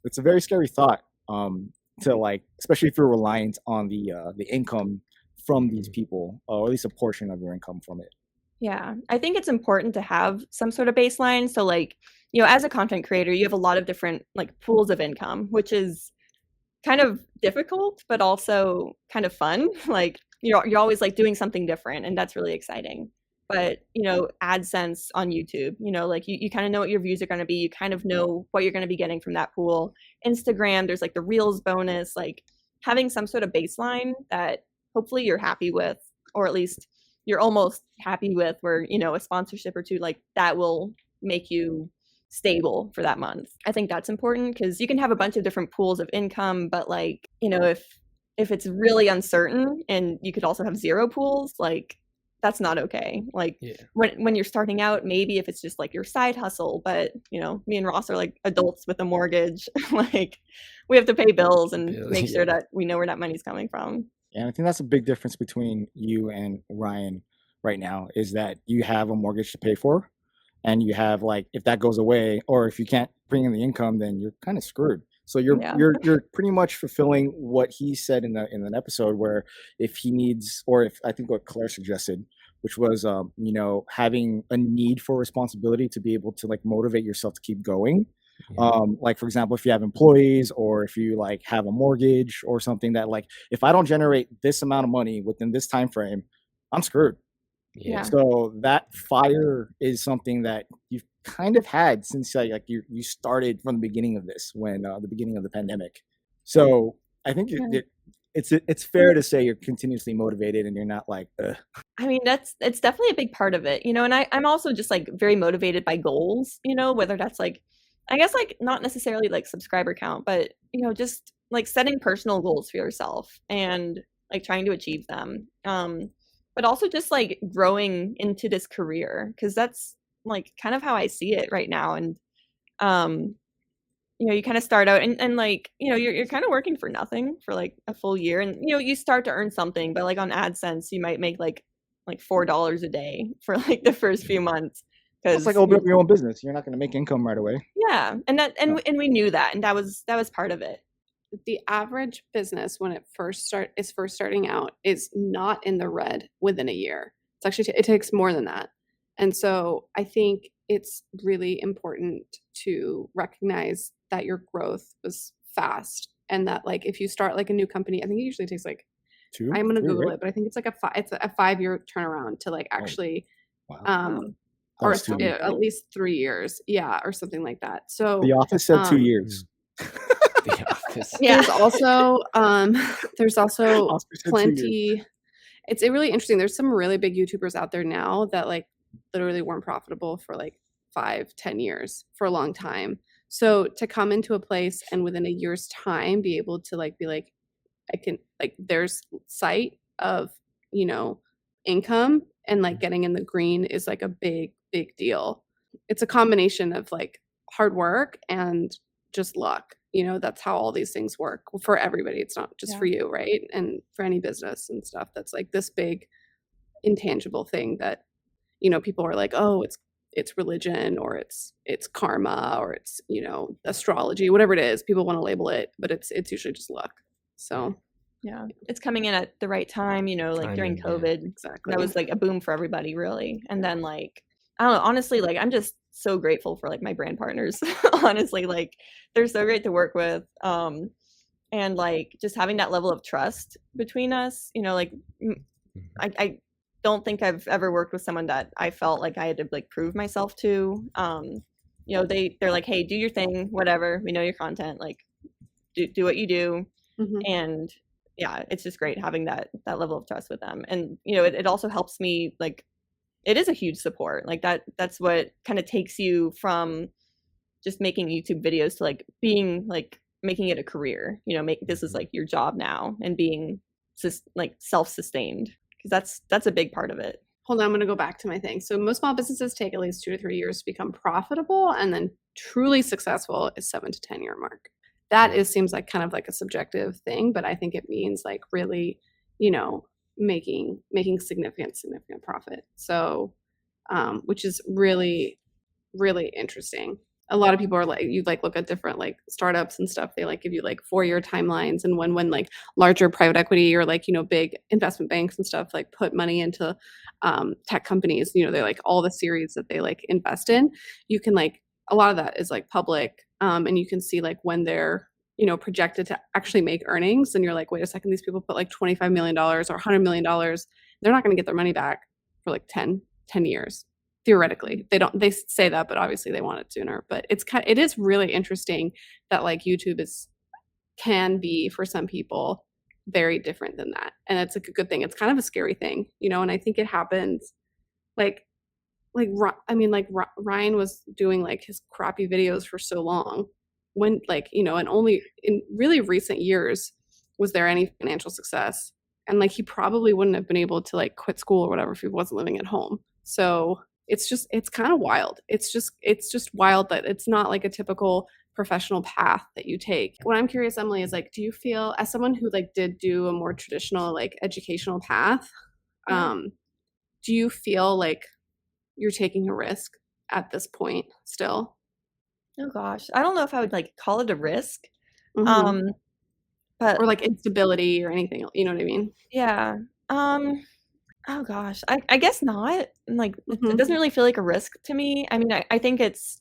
It's a very scary thought, to like, especially if you're reliant on the income from these people, or at least a portion of your income from it. Yeah, I think it's important to have some sort of baseline. So like, as a content creator, you have a lot of different like pools of income, which is kind of difficult, but also kind of fun. Like, you're always like doing something different, and that's really exciting. But, AdSense on YouTube, like you kind of know what your views are going to be. You kind of know what you're going to be getting from that pool. Instagram, there's like the Reels bonus, like having some sort of baseline that hopefully you're happy with, or at least you're almost happy with, where, a sponsorship or two, like that will make you stable for that month. I think that's important, because you can have a bunch of different pools of income, but like, if it's really uncertain, and you could also have zero pools, like that's not okay. Like, when you're starting out, maybe if it's just like your side hustle, but me and Ross are like adults with a mortgage, like we have to pay bills and make sure that we know where that money's coming from. And I think that's a big difference between you and Ryan right now, is that you have a mortgage to pay for, and you have like, if that goes away, or if you can't bring in the income, then you're kind of screwed. So you're Yeah. you're pretty much fulfilling what he said in an episode where if he needs, or if I think what Claire suggested, which was you know, having a need for responsibility to be able to like motivate yourself to keep going. Yeah. Like for example, if you have employees or if you like have a mortgage or something, that like if I don't generate this amount of money within this time frame, I'm screwed. Yeah. So that fire is something that you've kind of had since like you started from the beginning of this, when the beginning of the pandemic. So I think Yeah. it's fair to say you're continuously motivated and you're not like, ugh. I mean, it's definitely a big part of it, you know, and I'm also just like very motivated by goals, you know, whether that's like, I guess like not necessarily like subscriber count, but you know, just like setting personal goals for yourself and like trying to achieve them. But also just like growing into this career, because that's like kind of how I see it right now. And you know, you kind of start out and like, you know, you're kind of working for nothing for like a full year, and you know, you start to earn something, but like on AdSense, you might make like $4 a day for like the first few months. It's like open up your own business. You're not going to make income right away. Yeah, and that and we knew that, and that was part of it. The average business when it is first starting out is not in the red within a year. It's actually it takes more than that. And so I think it's really important to recognize that your growth was fast, and that like if you start like a new company, I think it usually takes like I'm gonna Google right? it, but I think it's like a 5-year turnaround to like actually Wow. or That's 2 years. at least 3 years, yeah, or something like that. So The Office said 2 years. The Office. Yeah. there's also Oscar said 2 years. plenty. It's really interesting. There's some really big YouTubers out there now that like literally weren't profitable for like 5-10 years, for a long time. So to come into a place and within a year's time be able to like be like, I can like there's sight of, you know, income, and like getting in the green is like a big deal. It's a combination of like hard work and just luck. You know, that's how all these things work for everybody. It's not just for you, right? And for any business and stuff, that's like this big intangible thing that, you know, people are like, oh, it's religion, or it's karma, or it's, you know, astrology, whatever it is, people want to label it, but it's usually just luck. So yeah, it's coming in at the right time, you know, like during Timing, COVID. exactly. That was like a boom for everybody, really. And then like, I don't know, honestly, like I'm just so grateful for like my brand partners. Honestly, like they're so great to work with. And like just having that level of trust between us, you know, like I don't think I've ever worked with someone that I felt like I had to like prove myself to. You know, they're like, hey, do your thing, whatever. We know your content, like do what you do. And yeah, it's just great having that level of trust with them. And you know, it also helps me, like it is a huge support. Like that's what kind of takes you from just making YouTube videos to like being like making it a career. You know, this is like your job now, and being like self-sustained, because that's a big part of it. Hold on, I'm going to go back to my thing. So most small businesses take at least 2 to 3 years to become profitable, and then truly successful is 7 to 10 year mark. That seems like kind of like a subjective thing, but I think it means like really, you know, making significant profit. So, which is really, really interesting. A lot of people are like, you like look at different like startups and stuff. They like give you like 4-year timelines, and when like larger private equity or like, you know, big investment banks and stuff like put money into tech companies, you know, they're like all the series that they like invest in. You can like a lot of that is like public, and you can see like when they're, you know, projected to actually make earnings, and you're like, wait a second, these people put like $25 million or $100 million. They're not going to get their money back for like 10 years. Theoretically, they say that, but obviously they want it sooner. But it is really interesting that like YouTube can be for some people very different than that, and it's like a good thing. It's kind of a scary thing, you know. And I think it happens like Ryan was doing like his crappy videos for so long, when like, you know, and only in really recent years was there any financial success, and like he probably wouldn't have been able to like quit school or whatever if he wasn't living at home. So it's kind of wild. It's just wild that it's not like a typical professional path that you take. What I'm curious, Emily, is like, do you feel, as someone who like did do a more traditional like educational path, do you feel like you're taking a risk at this point still? Oh gosh, I don't know if I would like call it a risk. Um, but or like instability or anything else, you know what I mean? yeah. Oh gosh, I guess not. Like it doesn't Mhm. really feel like a risk to me. I mean, I think it's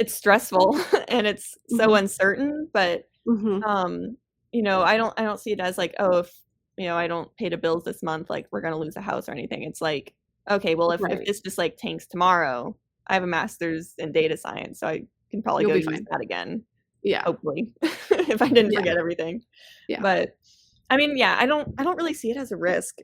stressful and it's so Mhm. uncertain, but Mhm. I don't see it as like, oh, if I don't pay the bills this month, like we're gonna lose a house or anything. It's like, okay, well, if Right. this just like tanks tomorrow, I have a master's in data science, so I can probably You'll go be use fine. that again, Yeah. hopefully, if I didn't Yeah. forget everything. Yeah. But I mean, yeah, I don't really see it as a risk.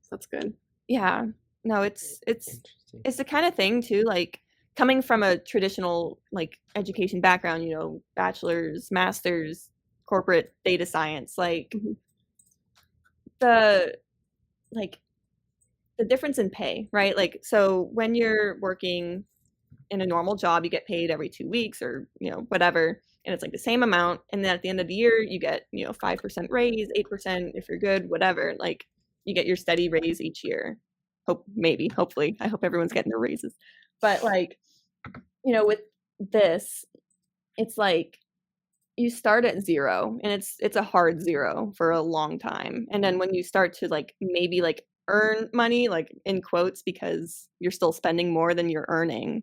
That's good. Yeah, no, it's Interesting. it's the kind of thing too, like coming from a traditional like education background, bachelor's, master's, corporate data science, like Mhm. the like the difference in pay, right? Like so when you're working in a normal job, you get paid every 2 weeks or whatever, and it's like the same amount, and then at the end of the year you get 5% raise, 8% if you're good, whatever. Like you get your steady raise each year. Hopefully, I hope everyone's getting their raises. But like with this, it's like you start at zero, and it's a hard zero for a long time, and then when you start to like maybe like earn money, like in quotes, because you're still spending more than you're earning,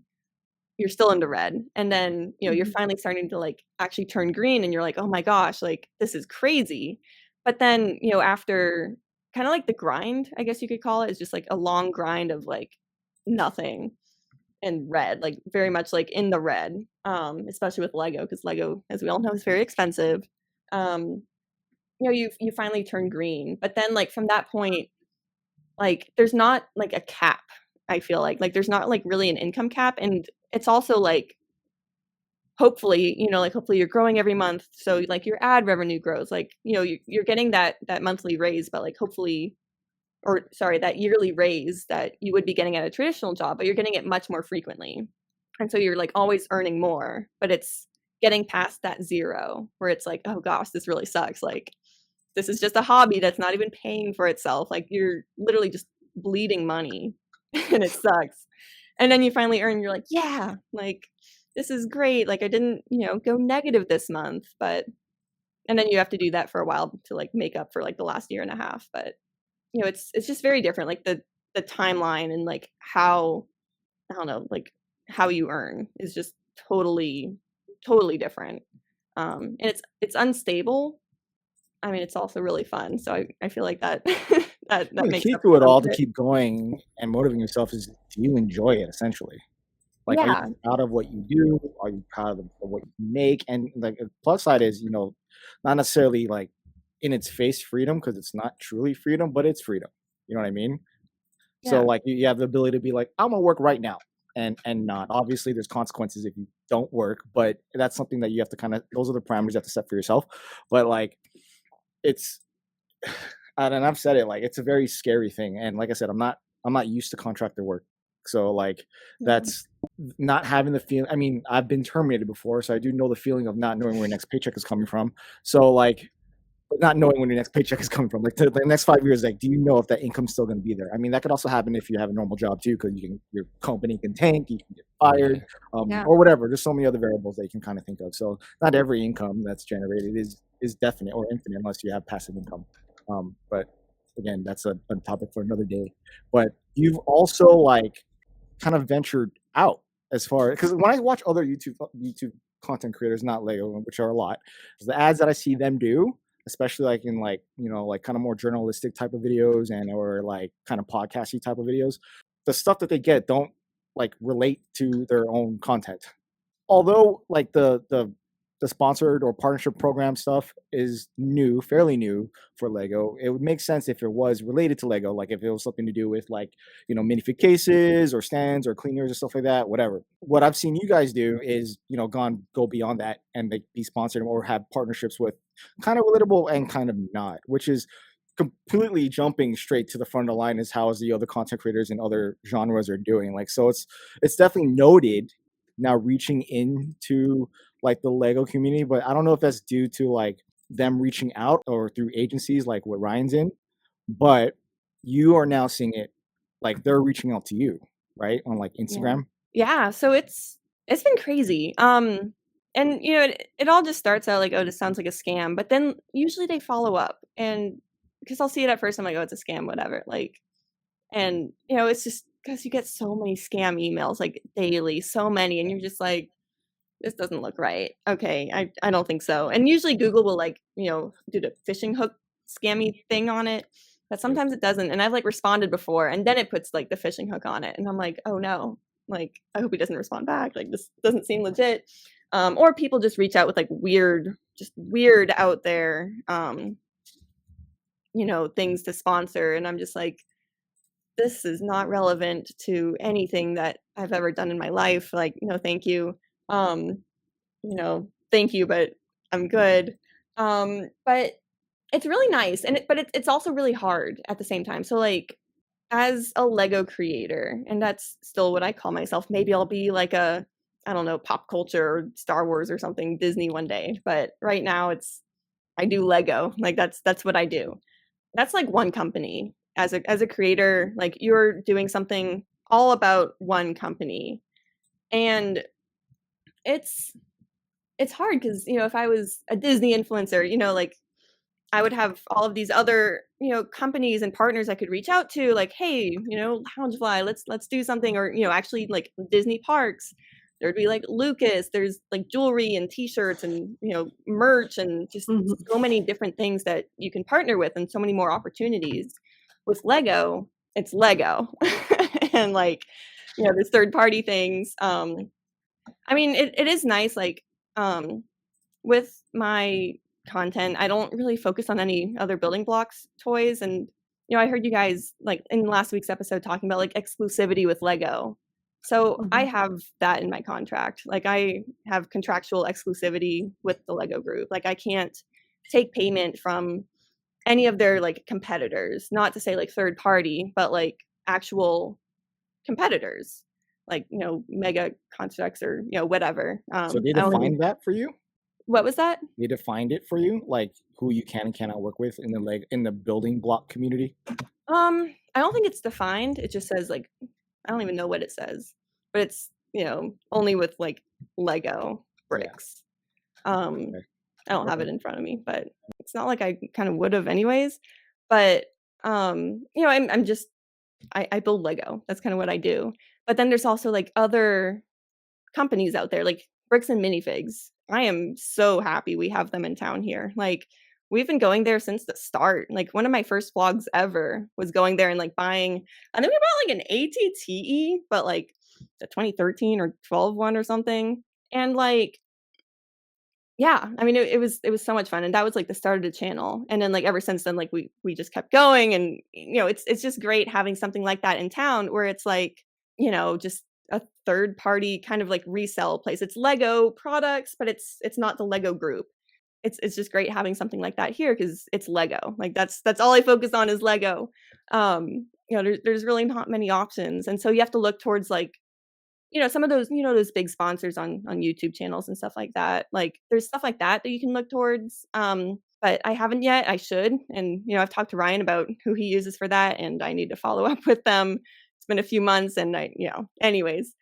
you're still in the red. And then you're Mhm. finally starting to like actually turn green, and you're like, oh my gosh, like this is crazy. But then after kind of like the grind, I guess you could call it, is just like a long grind of like nothing and red, like very much like in the red, especially with Lego, because Lego, as we all know, is very expensive. um you finally turn green, but then like from that point, like there's not like a cap. I feel like there's not like really an income cap, and it's also like hopefully hopefully you're growing every month, so like your ad revenue grows, like you're getting that monthly raise, but like hopefully, or sorry, that yearly raise that you would be getting at a traditional job, but you're getting it much more frequently. And so you're like always earning more, but it's getting past that zero where it's like, oh gosh, this really sucks. Like this is just a hobby that's not even paying for itself. Like you're literally just bleeding money and it sucks. And then you finally earn, you're like, yeah, like this is great. Like I didn't, go negative this month, but and then you have to do that for a while to like make up for like the last year and a half. But it's just very different. Like the timeline and like how, I don't know, like how you earn is just totally different. And it's unstable. I mean, it's also really fun. So I feel like that that The makes key up to it some all of to it. keep going and motivating yourself is, do you enjoy it essentially? Like, are you Yeah. proud of what you do? Are you proud of what you make? And like the plus side is, not necessarily like in its face freedom, because it's not truly freedom, but it's freedom. You know what I mean? So Yeah. like you have the ability to be like, I'm gonna work right now, and not. Obviously, there's consequences if you don't work, but that's something that you have to kind of. Those are the parameters you have to set for yourself. But like, it's and I've said it, like it's a very scary thing. And like I said, I'm not used to contractor work, so like Yeah. that's not having the feeling. I mean, I've been terminated before, so I do know the feeling of not knowing where your next paycheck is coming from. So like, but not knowing when your next paycheck is coming from, like to the next 5 years, like do you know if that income's still going to be there? I mean, that could also happen if you have a normal job too, because your company can tank, you can get fired, Yeah. or whatever. There's so many other variables that you can kind of think of. So not every income that's generated is definite or infinite unless you have passive income. But again, that's a topic for another day. But you've also like kind of ventured out as far, because when I watch other YouTube content creators, not Lego, which are a lot, the ads that I see them do, especially like in like like kind of more journalistic type of videos and or like kind of podcasty type of videos, the stuff that they get don't like relate to their own content. Although like the sponsored or partnership program stuff is new, fairly new for Lego. It would make sense if it was related to Lego, like if it was something to do with like, minifig cases or stands or cleaners or stuff like that, whatever. What I've seen you guys do is, go beyond that and like be sponsored or have partnerships with kind of relatable and kind of not, which is completely jumping straight to the front of the line is how the other content creators and other genres are doing. Like, so it's definitely noted now reaching into like the Lego community, but I don't know if that's due to like them reaching out or through agencies like what Ryan's in, but you are now seeing it like they're reaching out to you, right? On like Yeah. Instagram. Yeah. So it's been crazy. and it all just starts out like, oh, this sounds like a scam, but then usually they follow up, and because I'll see it at first, I'm like, oh, it's a scam, whatever, like, and it's just because you get so many scam emails like daily, so many, and you're just like, this doesn't look right. Okay, I don't think so. And usually Google will like, do the phishing hook scammy thing on it, but sometimes it doesn't. And I've like responded before, and then it puts like the phishing hook on it, and I'm like, oh no, like I hope he doesn't respond back. Like this doesn't seem legit. Or people just reach out with like just weird out there, things to sponsor, and I'm just like, this is not relevant to anything that I've ever done in my life. Like, no, thank you. Thank you, but I'm good. But it's really nice, but it's also really hard at the same time. So like, as a Lego creator, and that's still what I call myself, maybe I'll be like I don't know, pop culture or Star Wars or something, Disney one day. But right now I do Lego. Like that's what I do. That's like one company. As a creator, like you're doing something all about one company. And it's hard because if I was a Disney influencer, like I would have all of these other companies and partners I could reach out to, like, hey, Loungefly, let's do something, or actually like Disney parks. There'd be like Lucas. There's like jewelry and T-shirts and merch and just so many different things that you can partner with, and so many more opportunities. With Lego, it's Lego, and like there's third party things. I mean, it is nice, like, with my content, I don't really focus on any other building blocks toys, and, I heard you guys, like, in last week's episode talking about, like, exclusivity with Lego. So I have that in my contract. Like, I have contractual exclusivity with the Lego group. Like, I can't take payment from any of their, like, competitors, not to say, like, third party, but, like, actual competitors, like, mega constructs or whatever. So they I only defined that for you? What was that? They defined it for you, like who you can and cannot work with in the building block community? I don't think it's defined. It just says, like, I don't even know what it says, but it's only with like Lego bricks. Okay. I don't have it in front of me, but it's not like I kind of would have anyways. But I'm just I build Lego. That's kind of what I do. But then there's also like other companies out there, like Brikx and Minifigs. I am so happy we have them in town here. Like, we've been going there since the start. Like, one of my first vlogs ever was going there and like buying, I think we bought like an ATTE, but like the 2013 or 12 one or something. And like, yeah, I mean, it was so much fun, and that was like the start of the channel. And then like ever since then, like we just kept going, and it's just great having something like that in town where it's like just a third party kind of like resell place. It's Lego products, but it's not the Lego group. It's just great having something like that here because it's Lego. Like that's all I focus on is Lego. There's really not many options, and so you have to look towards like some of those those big sponsors on YouTube channels and stuff like that. Like there's stuff like that you can look towards. But I haven't yet. I should, and I've talked to Ryan about who he uses for that, and I need to follow up with them. It's been a few months, and anyways,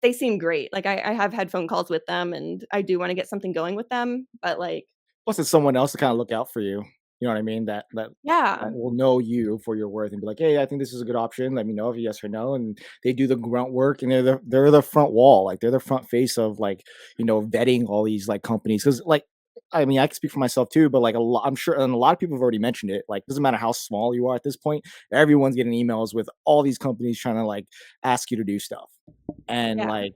they seem great. Like I have had phone calls with them, and I do want to get something going with them, but like, Plus, it's someone else to kind of look out for you. You know what I mean? That yeah, will know you for your worth and be like, hey, I think this is a good option. Let me know if yes or no. And they do the grunt work, and they're the front wall. Like they're the front face of like vetting all these like companies. Because like, I mean, I can speak for myself too, but like I'm sure, and a lot of people have already mentioned it. Like, doesn't matter how small you are at this point, everyone's getting emails with all these companies trying to like ask you to do stuff, and yeah, like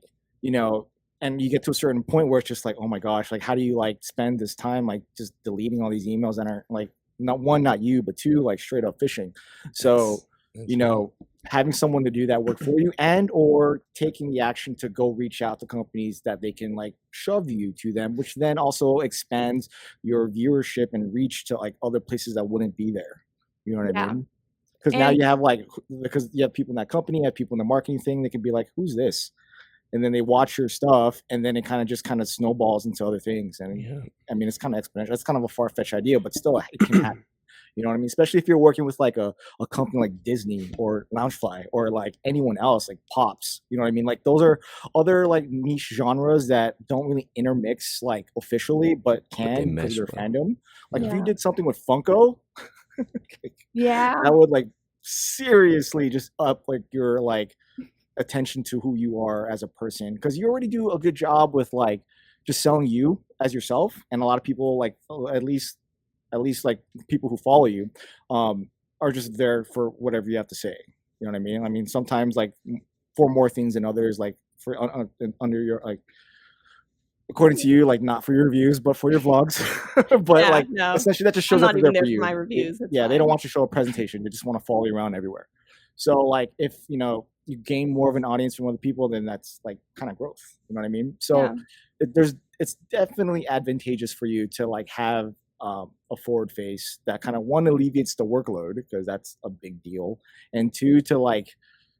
and you get to a certain point where it's just like, oh my gosh, like how do you like spend this time like just deleting all these emails that are like not you, but two, like straight up phishing. So having someone to do that work for you, and or taking the action to go reach out to companies that they can like shove you to them, which then also expands your viewership and reach to like other places that wouldn't be there. You know what I mean? Because now you have because you have people in that company, you have people in the marketing thing, they can be like, who's this? And then they watch your stuff, and then it kind of snowballs into other things. And I mean, it's kind of exponential. It's kind of a far-fetched idea, but still, it can happen. You know what I mean? Especially if you're working with like a company like Disney or Loungefly or like anyone else, like Pops. You know what I mean? Like those are other like niche genres that don't really intermix like officially, but they can because of mesh their well. fandom. Like if you Yeah. did something with Funko, Yeah. that would like seriously just up like your like attention to who you are as a person, because you already do a good job with like just selling you as yourself, and a lot of people like at least like people who follow you are just there for whatever you have to say. You know what I mean? I mean sometimes like for more things than others, like for under your like according to you, like not for your reviews but for your vlogs. But Yeah, like no. essentially that just I'm shows up not they're even there there for for you. my reviews. It's Yeah, they don't fine. want you to show a presentation, they just want to follow you around everywhere. So like if you know you gain more of an audience from other people, then that's like kind of growth. You know what I mean? So Yeah. it's definitely advantageous for you to like have a forward face that kind of one alleviates the workload, because that's a big deal, and two to like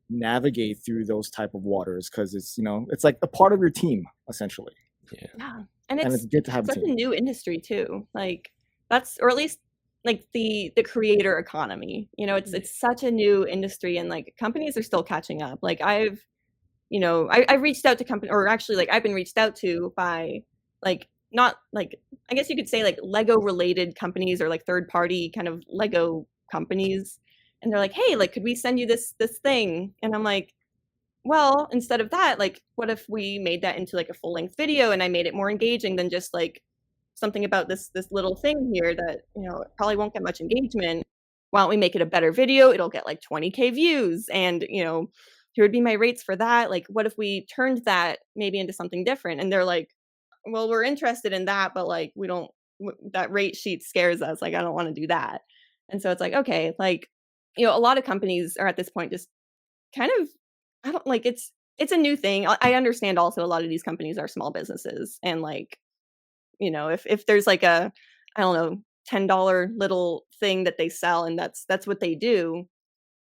navigate through those type of waters, because it's you know it's like a part of your team essentially, Yeah. And and it's it's good to have a such a team. new industry too. Like that's, or at least like the creator economy. You know, it's such a new industry, and like companies are still catching up. Like I've, you know, I've reached out to company, or actually like I've been reached out to by like not like, I guess you could say like Lego related companies or like third party kind of Lego companies, and they're like, hey, like could we send you this thing? And I'm like, well, instead of that, like what if we made that into like a full length video, and I made it more engaging than just like something about this little thing here that, you know, probably won't get much engagement. Why don't we make it a better video? It'll get like 20K views, and you know, here would be my rates for that. Like what if we turned that maybe into something different? And they're like, well, we're interested in that, but like we don't, that rate sheet scares us, like I don't want to do that. And so it's like, okay, like, you know, a lot of companies are at this point just kind of, I don't like, it's a new thing. I understand also a lot of these companies are small businesses, and like, you know, if there's like a, I don't know, $10 little thing that they sell, and that's what they do,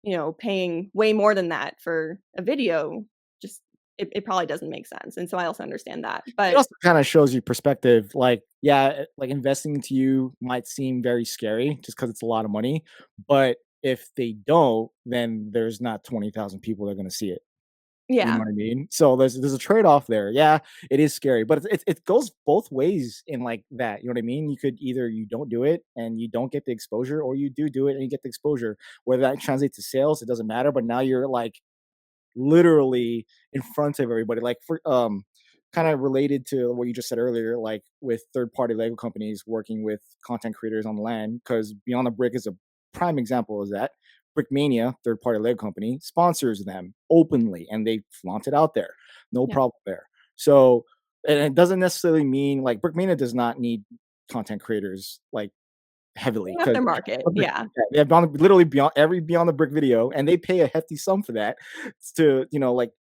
you know, paying way more than that for a video, just it probably doesn't make sense. And so I also understand that. It But also kind of shows you perspective. Like, yeah, like investing into you might seem very scary just because it's a lot of money. But if they don't, then there's not 20,000 people that are going to see it. You know yeah, what I mean? So there's a trade off there. Yeah, it is scary, but it goes both ways in like that. You know what I mean? You could either you don't do it and you don't get the exposure, or you do it and you get the exposure. Whether that translates to sales, it doesn't matter. But now you're like literally in front of everybody. Like for kind of related to what you just said earlier, like with third party Lego companies working with content creators on the land, because Beyond the Brick is a prime example of that. Brickmania, third party Lego company, sponsors them openly and they flaunt it out there. No Yeah. problem there. So, and it doesn't necessarily mean like Brickmania does not need content creators like heavily, enough because their market. Yeah, they have literally beyond every Beyond the Brick video, and they pay a hefty sum for that. To you know, like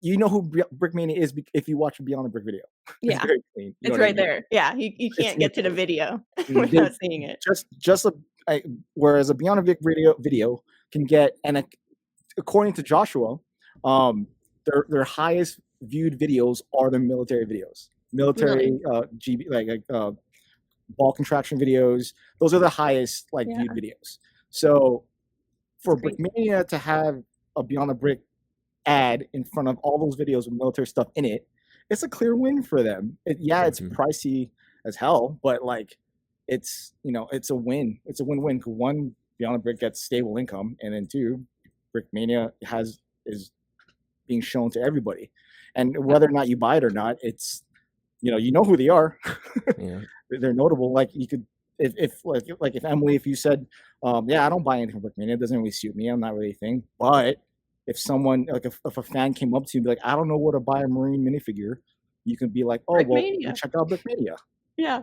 you know who Brickmania is if you watch a Beyond the Brick video. It's yeah, very clean. You know it's what I right mean? there. Yeah, you can't get to the video They without seeing it. just a whereas a Beyond the Brick video can get, and according to Joshua, their highest viewed videos are the military videos, military Really? GB ball contraction videos. Those are the highest like Yeah, viewed videos. So for it's crazy. Brickmania to have a Beyond the Brick ad in front of all those videos with military stuff in it, it's a clear win for them. It's Mhm. pricey as hell, but like it's you know it's a win. It's a win-win. 'Cause one, Beyond the Brick gets stable income, and then two, Brickmania is being shown to everybody, and whether or not you buy it or not, it's you know who they are. Yeah. They're notable. Like you could, if like if Emily, if you said, yeah, I don't buy anything from Brickmania, it doesn't really suit me. I'm not really a thing. But if someone like if a fan came up to you and be like, I don't know where to buy a Marine minifigure, you can be like, oh well, Brickmania. check out Brickmania. Yeah,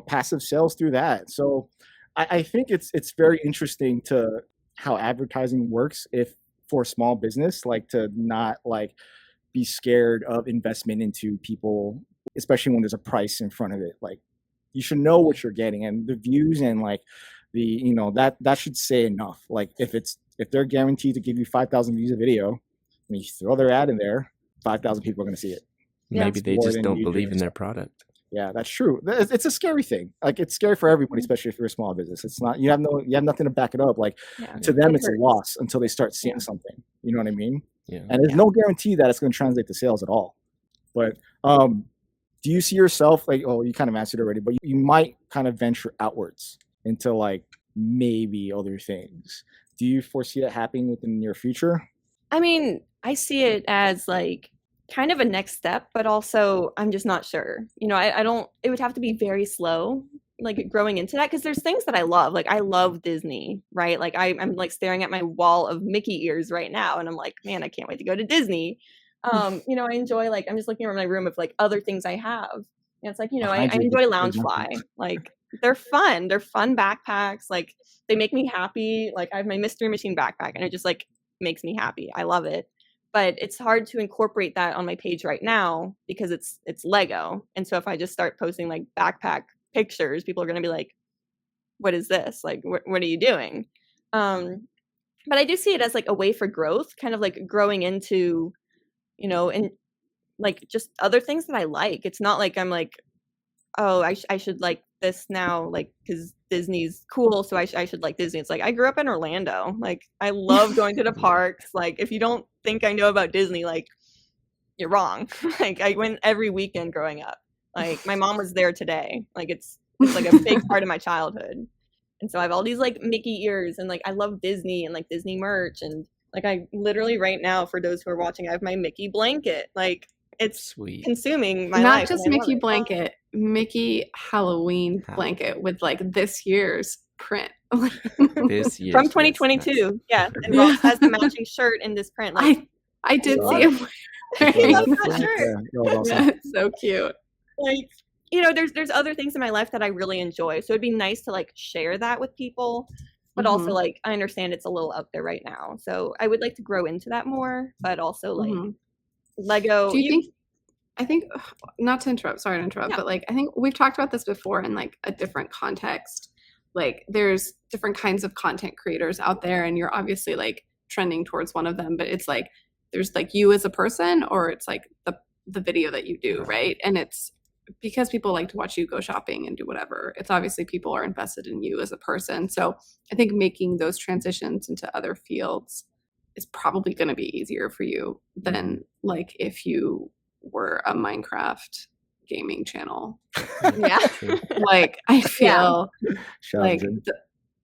Passive sales through that. So I think it's very interesting to how advertising works if for a small business, like to not like be scared of investment into people, especially when there's a price in front of it. Like you should know what you're getting, and the views and like that should say enough. Like if they're guaranteed to give you 5,000 views a video, and you throw their ad in there, 5,000 people are going to see it. Yeah. Maybe That's they more just than don't you believe doing in their product. Yeah, that's true. It's a scary thing. Like it's scary for everybody, especially if you're a small business. It's not you have nothing to back it up. Like Yeah. to them, It it's a hurts. loss until they start seeing Yeah. something. You know what I mean? Yeah. And there's no guarantee that it's going to translate to sales at all. But do you see yourself like? Oh, you kind of answered already, but you might kind of venture outwards into like maybe other things. Do you foresee that happening within the near future? I mean, I see it as like kind of a next step, but also I'm just not sure. You know, I don't, it would have to be very slow, like growing into that, because there's things that I love. Like I love Disney, right? Like I'm like staring at my wall of Mickey ears right now, and I'm like, man, I can't wait to go to Disney. You know, I enjoy like I'm just looking around my room of like other things I have. And it's like, you know, I Behind you, enjoy for example. Loungefly. Like they're fun. They're fun backpacks. Like they make me happy. Like I have my Mystery Machine backpack, and it just like makes me happy. I love it. But it's hard to incorporate that on my page right now because it's Lego. And so if I just start posting like backpack pictures, people are going to be like, what is this? Like, what are you doing? But I do see it as like a way for growth, kind of like growing into, you know, and like just other things that I like. It's not like I'm like, oh, I should like this now, like, because Disney's cool, so I should like Disney. It's like, I grew up in Orlando. Like, I love going to the parks. Like, if you don't think I know about Disney, like, you're wrong. Like, I went every weekend growing up. Like, my mom was there today. Like, it's like a big part of my childhood. And so I have all these, like, Mickey ears, and, like, I love Disney and, like, Disney merch. And, like, I literally right now, for those who are watching, I have my Mickey blanket. Like, it's Sweet. consuming my Not life. just and I love Mickey it. blanket, Mickey Halloween blanket with like this year's print. This year From 2022. Yeah. And Ross has the matching shirt in this print. Like, I did love see it. him I wearing love that that. shirt. Yeah, that was awesome. That's so cute. Like, you know, there's other things in my life that I really enjoy. So it'd be nice to like share that with people. But also, like, I understand it's a little out there right now. So I would like to grow into that more. But also, like, Lego. Do you think? I think, not to interrupt, sorry to interrupt, Yeah. but like I think we've talked about this before in like a different context. Like there's different kinds of content creators out there, and you're obviously like trending towards one of them. But it's like there's like you as a person, or it's like the video that you do, right? And it's because people like to watch you go shopping and do whatever. It's obviously people are invested in you as a person. So I think making those transitions into other fields is probably going to be easier for you than like if you were a Minecraft gaming channel. Yeah. Like I feel like Challenging.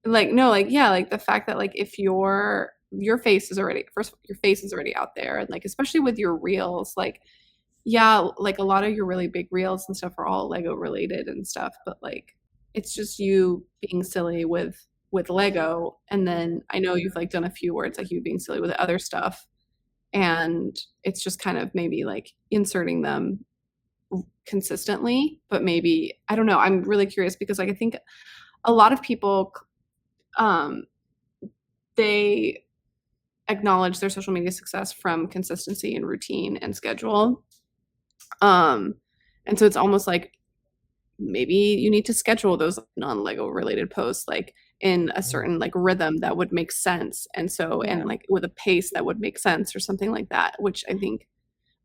like the fact that like if your face is already out there, and like especially with your reels, like like a lot of your really big reels and stuff are all Lego related and stuff, but like it's just you being silly with Lego. And then I know you've like done a few where it's like you being silly with other stuff, and it's just kind of maybe like inserting them consistently. But maybe, I don't know, I'm really curious because like I think a lot of people they acknowledge their social media success from consistency and routine and schedule. And so it's almost like maybe you need to schedule those non-Lego related posts like in a certain like rhythm that would make sense, and so and like with a pace that would make sense or something like that, which I think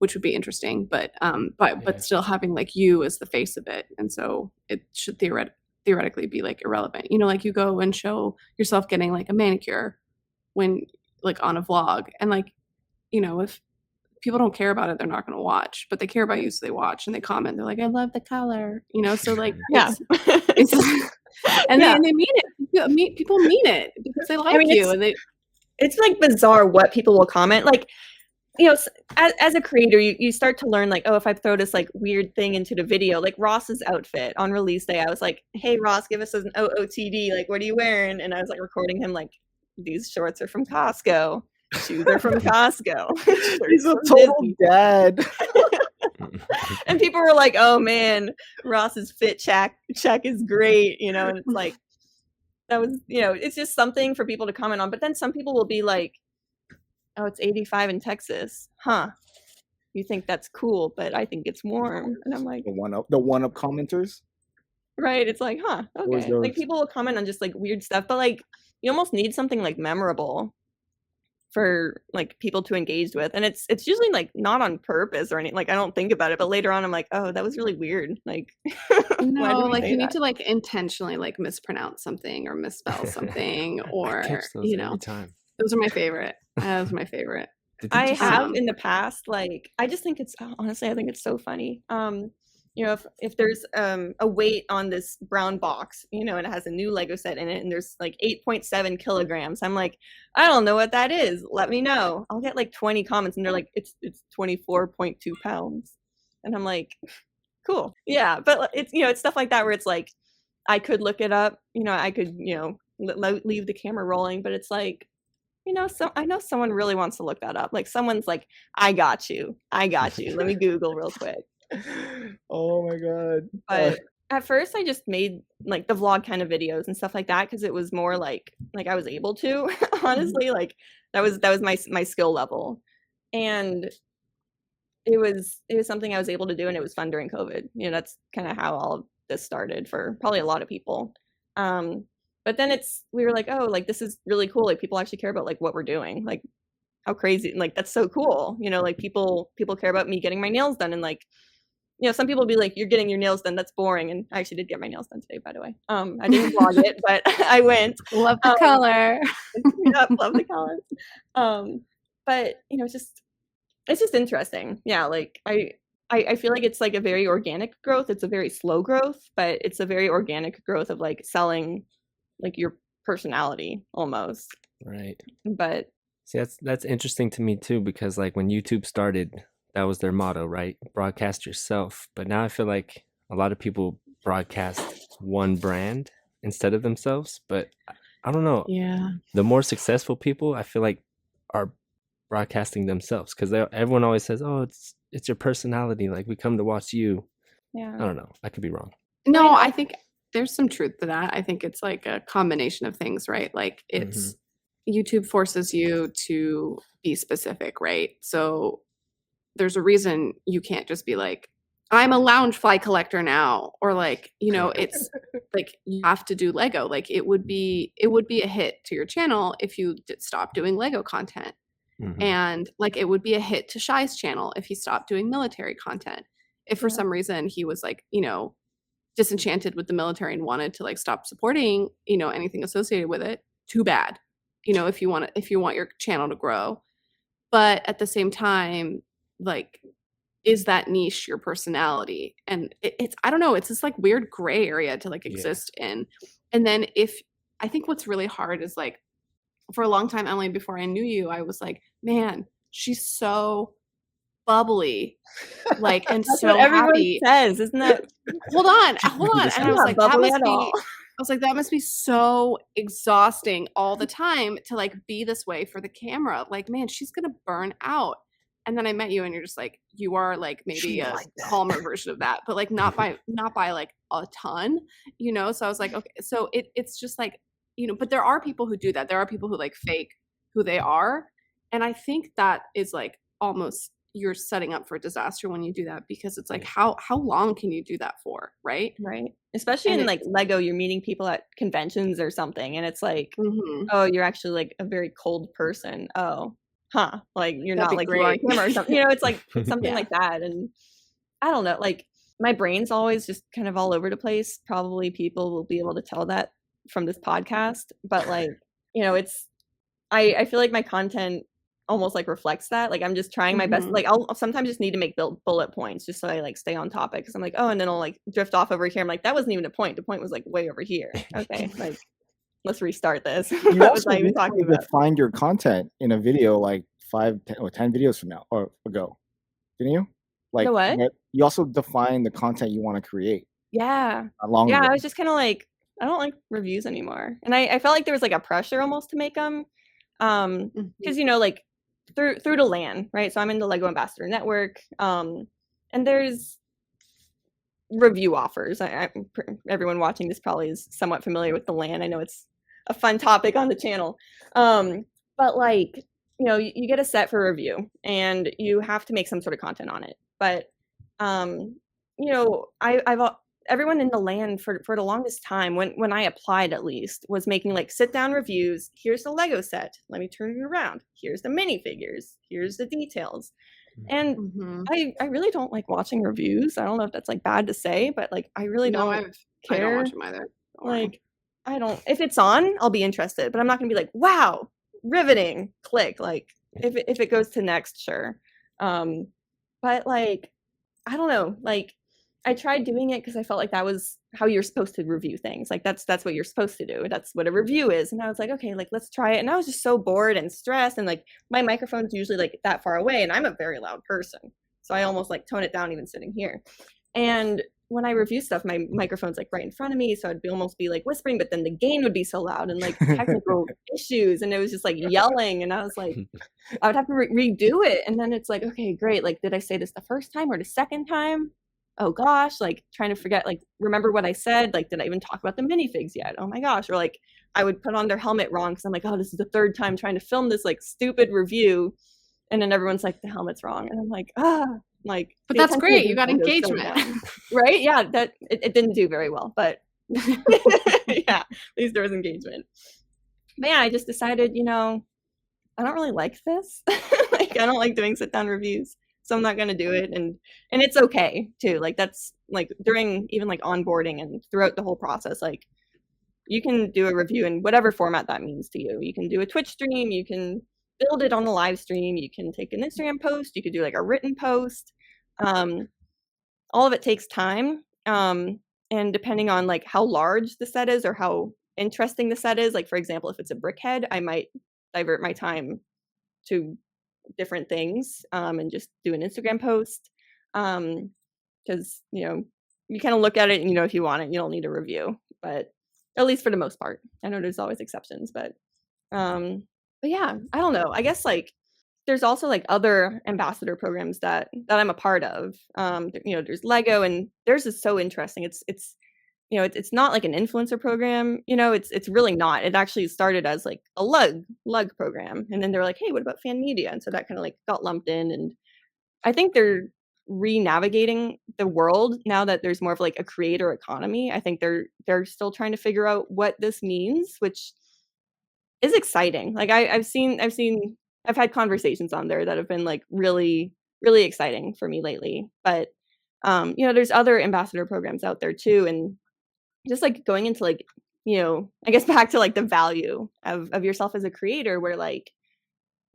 would be interesting, but still having like you as the face of it, and so it should theoretically be like irrelevant, you know, like you go and show yourself getting like a manicure when like on a vlog, and like, you know, if people don't care about it, they're not going to watch, but they care about you, so they watch and they comment, they're like, I love the color, you know, so like it's and they mean it. People mean it because they like you, and it's like bizarre what people will comment. Like, you know, as a creator, you start to learn like, oh, if I throw this like weird thing into the video, like Ross's outfit on release day, I was like, hey Ross, give us an OOTD, like what are you wearing? And I was like recording him like, these shorts are from Costco, shoes are from Costco. He's a total dad. And people were like, oh man, Ross's fit check is great, you know. And it's like, that was, you know, it's just something for people to comment on. But then some people will be like, oh, it's 85 in Texas, huh? You think that's cool, but I think it's warm. And I'm like, the one up commenters. Right, it's like, huh, okay. Like people will comment on just like weird stuff, but like you almost need something like memorable. for like people to engage with, and it's usually like not on purpose or anything. Like I don't think about it, but later on I'm like, oh, that was really weird. Like, why did No, we like say you need that? to like intentionally like mispronounce something or misspell something, I or catch those you every know, time. those are my favorite. Those are my favorite. Did you I just have Um, in the past, like I just think it's honestly, I think it's so funny. You know, if there's a weight on this brown box, you know, and it has a new Lego set in it, and there's like 8.7 kilograms, I'm like, I don't know what that is. Let me know. I'll get like 20 comments, and they're like, it's 24.2 pounds, and I'm like, cool, yeah. But it's, you know, it's stuff like that where it's like, I could look it up, you know, I could, you know, leave the camera rolling, but it's like, you know, so I know someone really wants to look that up. Like someone's like, I got you. Let me Google real quick. Oh my god. But at first I just made like the vlog kind of videos and stuff like that because it was more like I was able to, honestly, like that was my skill level. And it was something I was able to do, and it was fun during COVID. You know, that's kind of how all of this started for probably a lot of people. But then we were like, oh, like this is really cool. Like people actually care about like what we're doing. Like how crazy, like that's so cool. You know, like people care about me getting my nails done, and like, you know, some people be like, you're getting your nails done, that's boring. And I actually did get my nails done today, by the way. I didn't vlog it, but I went. love the color. Yep, love the color. But you know, it's just interesting. Yeah, like I feel like it's like a very organic growth. It's a very slow growth, but it's a very organic growth of like selling like your personality almost. right? But See, that's interesting to me too, because like when YouTube started, that was their motto, right? Broadcast yourself. But now I feel like a lot of people broadcast one brand instead of themselves. But I don't know. Yeah. The more successful people, I feel like, are broadcasting themselves, because everyone always says, "Oh, it's your personality. Like we come to watch you." yeah. I don't know. I could be wrong. No, mean, I think there's some truth to that. I think it's like a combination of things, right? Like it's YouTube forces you to be specific, right? So there's a reason you can't just be like, I'm a Loungefly collector now, or like, you know, it's like you have to do Lego. Like it would be a hit to your channel if you stop doing Lego content. And like it would be a hit to Shy's channel if he stopped doing military content. If for some reason he was like, you know, disenchanted with the military and wanted to like stop supporting, you know, anything associated with it, too bad. You know, if you want your channel to grow. But at the same time, like, is that niche your personality? And it's I don't know, it's this like weird gray area to like exist in. And then I think what's really hard is like, for a long time, Emily, before I knew you, I was like, man, she's so bubbly, like, and That's so what everyone happy. says, isn't that? Hold on. And I was like, bubbly at all. that must be so exhausting all the time to like be this way for the camera. Like, man, she's gonna burn out. And then I met you, and you're just like, you are like maybe a calmer version of that, but like not by like a ton, you know. So I was like, okay, so it's just like, you know, but there are people who do that. There are people who like fake who they are, and I think that is like almost you're setting up for disaster when you do that, because it's like how long can you do that for, right? Right. Especially in like Lego, you're meeting people at conventions or something, and it's like, Mhm. oh, you're actually like a very cold person. Oh, huh. Like you're That'd not be like you are on great. camera or something. You know, it's like something Yeah. like that. And I don't know, like my brain's always just kind of all over the place. Probably people will be able to tell that from this podcast, but like, you know, I feel like my content almost like reflects that. Like I'm just trying my best. Like I'll sometimes just need to make bullet points just so I like stay on topic, because I'm like, oh, and then I'll like drift off over here. I'm like, that wasn't even a point. The point was like way over here. Okay, like let's restart this. You What was also I even recently talking about? defined your content in a video like 5, 10, or 10 videos from now or ago, didn't you? Like The what? you also defined the content you want to create. Yeah. Long Yeah, ago. I was just kind of like, I don't like reviews anymore, and I felt like there was like a pressure almost to make them, because you know, like through to LAN, right? So I'm in the Lego Ambassador Network, and there's review offers. Everyone watching this probably is somewhat familiar with the LAN. I know it's a fun topic on the channel, but like, you know, you get a set for review, and you have to make some sort of content on it. But you know, everyone in the land for the longest time, when I applied at least, was making like sit down reviews. Here's the Lego set. Let me turn it around. Here's the minifigures. Here's the details. And I really don't like watching reviews. I don't know if that's like bad to say, but like I really don't I care. don't watch them either. Like I don't. If it's on, I'll be interested, but I'm not gonna be like, wow, riveting. Click. Like if it goes to next, sure. But like I don't know. Like I tried doing it because I felt like that was how you're supposed to review things. Like that's what you're supposed to do. That's what a review is. And I was like, okay, like let's try it. And I was just so bored and stressed. And like my microphone's usually like that far away, and I'm a very loud person, so I almost like tone it down even sitting here. And when I review stuff, my microphone's like right in front of me, so I'd almost be like whispering, but then the gain would be so loud and like technical issues, and it was just like yelling, and I was like, I would have to redo it, and then it's like, okay, great, like did I say this the first time or the second time? Oh gosh, like trying to forget, like remember what I said, like did I even talk about the minifigs yet? Oh my gosh. Or like I would put on their helmet wrong because I'm like, oh, this is the third time trying to film this like stupid review, and then everyone's like, the helmet's wrong, and I'm like, like, but that's great, you got engagement. Right? Yeah, that it didn't do very well, but yeah, at least there was engagement. But yeah, I just decided, I don't really like this. Like I don't like doing sit down reviews, so I'm not gonna do it. And it's okay too. Like that's like during even like onboarding and throughout the whole process, like you can do a review in whatever format that means to you. You can do a Twitch stream, you can build it on the live stream, you can take an Instagram post, you could do like a written post. All of it takes time. And depending on like how large the set is or how interesting the set is, like for example, if it's a brick head, I might divert my time to different things and just do an Instagram post. Because you kind of look at it and if you want it, you don't need a review. But at least for the most part. I know there's always exceptions, but yeah, I don't know. I guess like there's also like other ambassador programs that I'm a part of. There's Lego, and theirs is so interesting. It's not like an influencer program. It's really not. It actually started as like a lug program, and then they're like, hey, what about fan media? And so that kind of like got lumped in. And I think they're re-navigating the world now that there's more of like a creator economy. I think they're still trying to figure out what this means, which is exciting. Like I've had conversations on there that have been like really, really exciting for me lately. But there's other ambassador programs out there too, and just like going into like I guess back to like the value of yourself as a creator, where like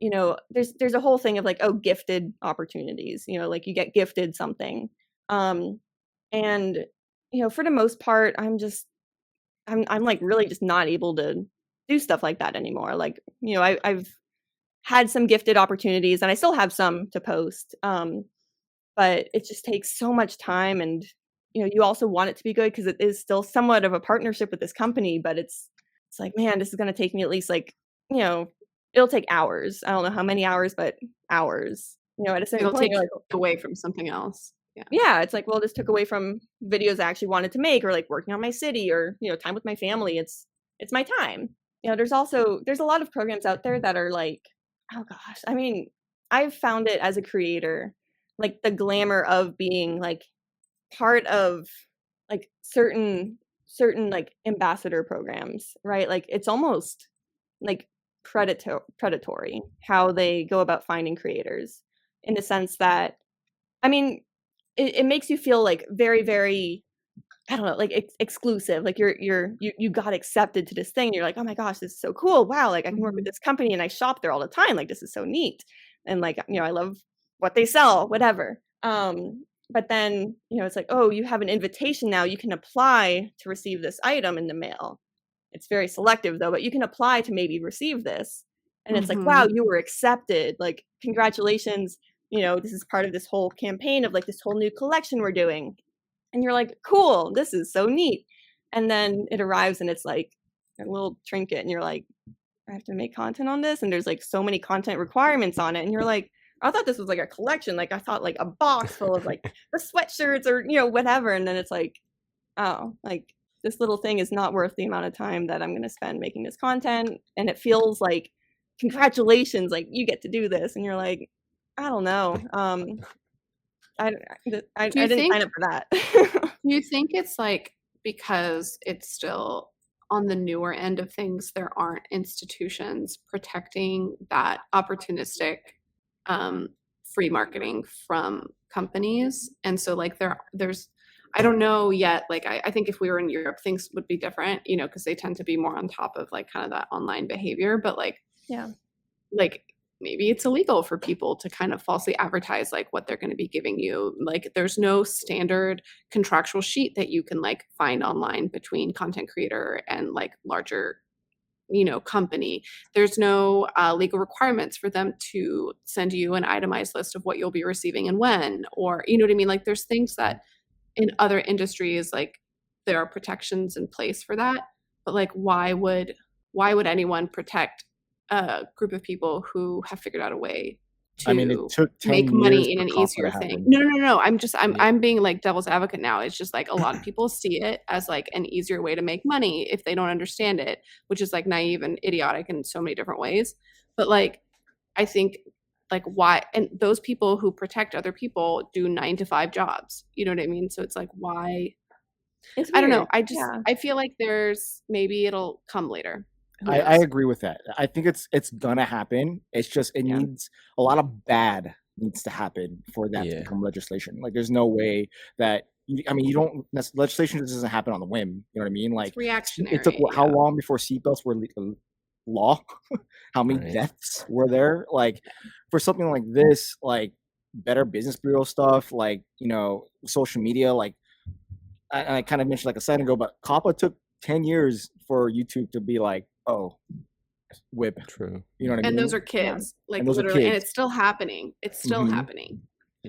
there's a whole thing of like, oh, gifted opportunities, like you get gifted something, and for the most part I'm like really just not able to do stuff like that anymore. Like I've had some gifted opportunities, and I still have some to post, but it just takes so much time, and you also want it to be good because it is still somewhat of a partnership with this company, but it's like, man, this is going to take me at least like it'll take hours. I don't know how many hours, but hours. At a certain point, take like away from something else. Yeah, it's like, well, this took away from videos I actually wanted to make, or like working on my city, or time with my family. It's my time. There's a lot of programs out there that are like, oh gosh, I mean, I've found it as a creator, like the glamour of being like part of like certain like ambassador programs, right? Like it's almost like predatory how they go about finding creators, in the sense that, I mean, it makes you feel like very, very, I don't know, like exclusive. Like you got accepted to this thing. And you're like, oh my gosh, this is so cool. Wow, like I can work with this company and I shop there all the time. Like this is so neat. And like, I love what they sell, whatever. But then, it's like, oh, you have an invitation now. You can apply to receive this item in the mail. It's very selective though, but you can apply to maybe receive this. And it's like, wow, you were accepted. Like, congratulations. This is part of this whole campaign of like this whole new collection we're doing. And you're like, cool, this is so neat. And then it arrives and it's like a little trinket, and you're like, I have to make content on this. And there's like so many content requirements on it. And you're like, I thought this was like a collection. Like I thought like a box full of like the sweatshirts or, whatever. And then it's like, oh, like this little thing is not worth the amount of time that I'm going to spend making this content. And it feels like, congratulations, like you get to do this. And you're like, I don't know. I Do you didn't think sign up for that. do you think it's like because it's still on the newer end of things, there aren't institutions protecting that opportunistic free marketing from companies? And so like there's I don't know yet, like I think if we were in Europe, things would be different, you know, because they tend to be more on top of like kind of that online behavior. But Yeah. like maybe it's illegal for people to kind of falsely advertise like what they're going to be giving you. Like there's no standard contractual sheet that you can like find online between content creator and like larger, you know, company. There's no legal requirements for them to send you an itemized list of what you'll be receiving and when, or you know what I mean? Like there's things that in other industries, like there are protections in place for that. But like why would anyone protect a group of people who have figured out a way I mean, it to took 10 make years money in for an COPPA easier to thing? happen. No. Yeah. I'm being like devil's advocate now. It's just like a lot of people see it as like an easier way to make money if they don't understand it, which is like naive and idiotic in so many different ways. But like I think like why, and those people who protect other people do 9-to-5 jobs. You know what I mean? So it's like why It's I don't know. weird. I just Yeah. I feel like there's maybe it'll come later. Who I knows? agree with that. I think it's gonna happen. It's just it Yeah. needs a lot of bad needs to happen for that to Yeah. become legislation. Like there's no way that I mean you don't legislation just doesn't happen on the whim. You know what I mean? Like It's reactionary. it took how yeah. long before seatbelts were law? How many Right. deaths were there? Like for something like this, like Better Business Bureau stuff, like you know social media, like I kind of mentioned like a second ago, but COPPA took 10 years for YouTube to be like, oh, whip. True. You know what I mean? And those are kids, like those are literally, and kids. it's still happening. It's still Mhm. happening.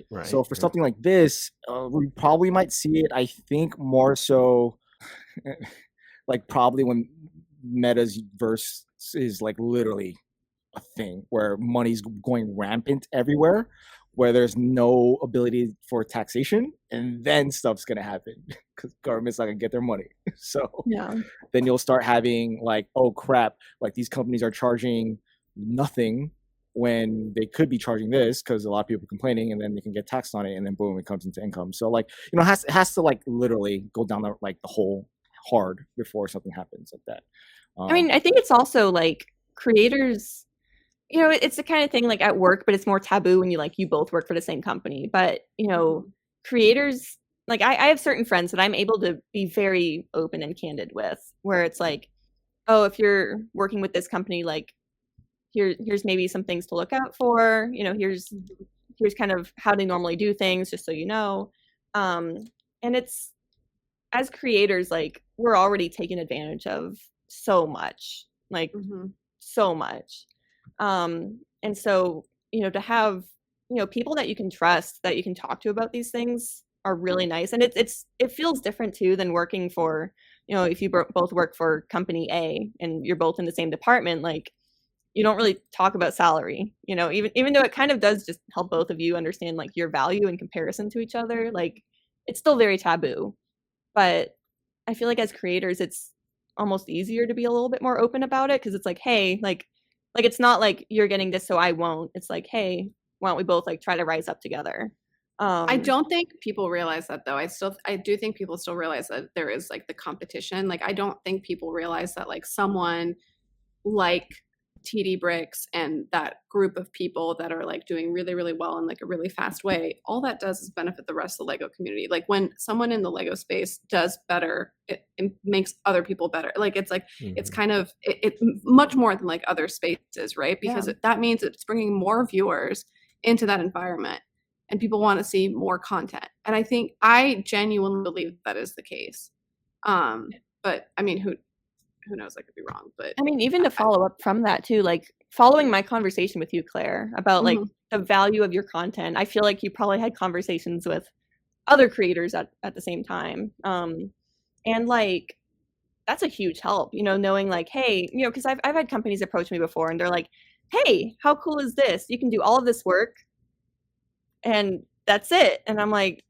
Right. So for something like this, we probably might see it. I think more so, like probably when Meta's verse is like literally a thing where money's going rampant everywhere, where there's no ability for taxation, and then stuff's gonna happen because government's not gonna get their money. So Yeah. then you'll start having like, oh crap, like these companies are charging nothing when they could be charging this because a lot of people are complaining, and then they can get taxed on it, and then boom, it comes into income. So like, you know, it has to like literally go down the hole hard before something happens like that. I mean, I think it's also like creators, you know, it's the kind of thing like at work, but it's more taboo when you both work for the same company. But, you know, creators, like I have certain friends that I'm able to be very open and candid with, where it's like, oh, if you're working with this company, like here's maybe some things to look out for, you know, here's kind of how they normally do things, just so you know. And it's, as creators, like we're already taken advantage of so much, like so much. And so, you know, to have, you know, people that you can trust, that you can talk to about these things are really nice. And it feels different too than working for, you know, if you both work for company A and you're both in the same department, like you don't really talk about salary, you know, even though it kind of does just help both of you understand like your value in comparison to each other. Like it's still very taboo, but I feel like as creators, it's almost easier to be a little bit more open about it, because it's like, hey, like it's not like you're getting this so I won't. It's like, hey, why don't we both like try to rise up together? I don't think people realize that though. I do think people still realize that there is like the competition. Like I don't think people realize that like someone like TD Brikx and that group of people that are like doing really, really well in like a really fast way, all that does is benefit the rest of the Lego community. Like when someone in the Lego space does better, it makes other people better. Like it's like, it's kind of, it much more than like other spaces, right? Because that means it's bringing more viewers into that environment and people want to see more content. And I genuinely believe that is the case. But I mean, who knows, I could be wrong, but I mean, even to follow up from that too, like following my conversation with you, Claire, about like the value of your content, I feel like you probably had conversations with other creators at the same time. And like, that's a huge help, you know, knowing like, hey, you know, because I've had companies approach me before and they're like, hey, how cool is this? You can do all of this work and that's it. And I'm like,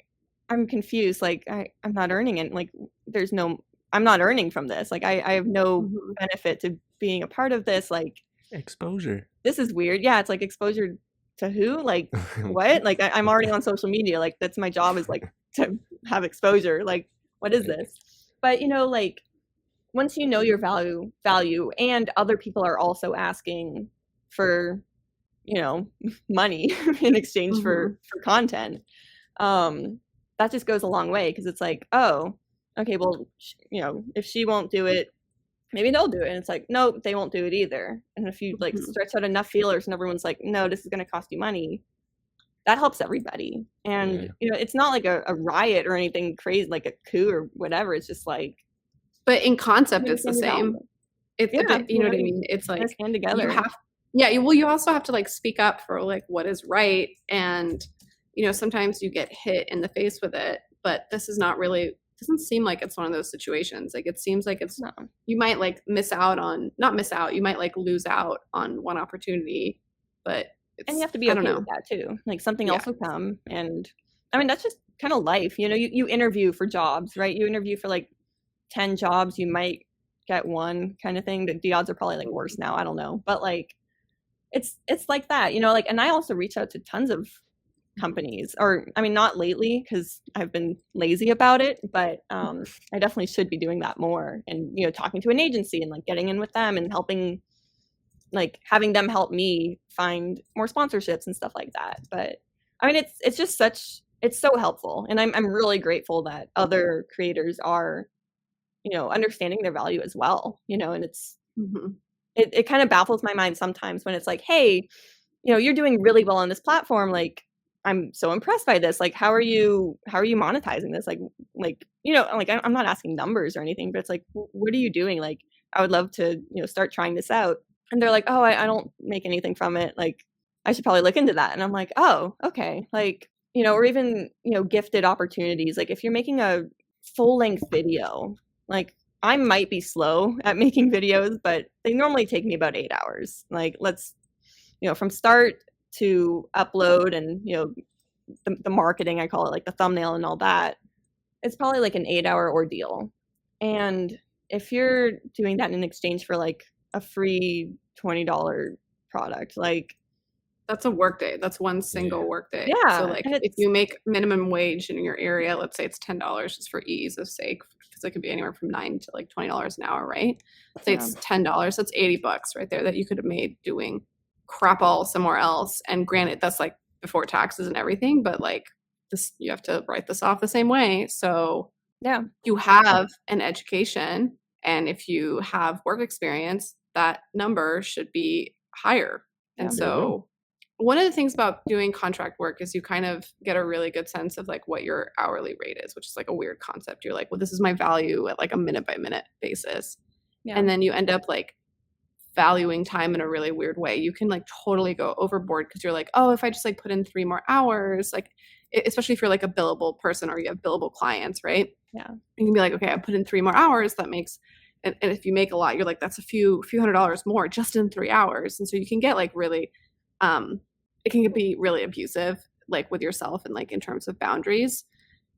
I'm confused. Like, I'm not earning it. Like, I'm not earning from this. Like, I have no benefit to being a part of this. Like, exposure. This is weird. Yeah, it's like exposure to who? Like, what? Like, I'm already on social media. Like, that's my job, is like to have exposure. Like, what is this? But, like, once you know your value and other people are also asking for, money in exchange for content, that just goes a long way, because it's like, oh, okay, well, if she won't do it, maybe they'll do it. And it's like, no, they won't do it either. And if you like stretch out enough feelers and everyone's like, no, this is going to cost you money, that helps everybody. And it's not like a riot or anything crazy, like a coup or whatever. It's just like, but in concept it's the same. It's you know what I mean? It's like stand together. You also have to like speak up for like what is right. And sometimes you get hit in the face with it, but this is not really, doesn't seem like it's one of those situations. Like, it seems like it's you might like you might like lose out on one opportunity, but and you have to be okay with that too. Like, something else will come. And I mean, that's just kind of life. You interview for jobs, right? You interview for like 10 jobs, you might get one, kind of thing. The odds are probably like worse now, I don't know, but like it's like that, like. And I also reach out to tons of companies, or I mean, not lately because I've been lazy about it, but I definitely should be doing that more, and talking to an agency and like getting in with them and helping, like having them help me find more sponsorships and stuff like that. But I mean, it's just it's so helpful, and I'm really grateful that other creators are understanding their value as well, and it's it kind of baffles my mind sometimes when it's like, hey, you're doing really well on this platform, like I'm so impressed by this. Like, how are you monetizing this? Like, I'm not asking numbers or anything, but it's like, what are you doing? Like, I would love to, start trying this out. And they're like, oh, I don't make anything from it. Like, I should probably look into that. And I'm like, oh, okay. Like, or even, gifted opportunities. Like, if you're making a full length video, like, I might be slow at making videos, but they normally take me about 8 hours. Like, let's, from start to upload and the marketing, I call it, like the thumbnail and all that, it's probably like an 8-hour ordeal. And if you're doing that in exchange for like a free $20 product, like, that's a work day. That's one single work day. Yeah. So like, if you make minimum wage in your area, let's say it's $10 just for ease of sake, because it could be anywhere from $9 to like $20 an hour, right? Let's say it's $10. That's $80 right there that you could have made doing crap all somewhere else. And granted, that's like before taxes and everything, but like this, you have to write this off the same way. So yeah, you have an education, and if you have work experience, that number should be higher. And so one of the things about doing contract work is you kind of get a really good sense of like what your hourly rate is, which is like a weird concept. You're like, well, this is my value at like a minute by minute basis. And then you end up like valuing time in a really weird way. You can like totally go overboard because you're like, oh, if I just like put in 3 more hours, like, especially if you're like a billable person or you have billable clients, right? Yeah. You can be like, okay, I put in 3 more hours. That makes, and if you make a lot, you're like, that's a few $100s more just in 3 hours. And so you can get like really, it can be really abusive, like with yourself and like in terms of boundaries,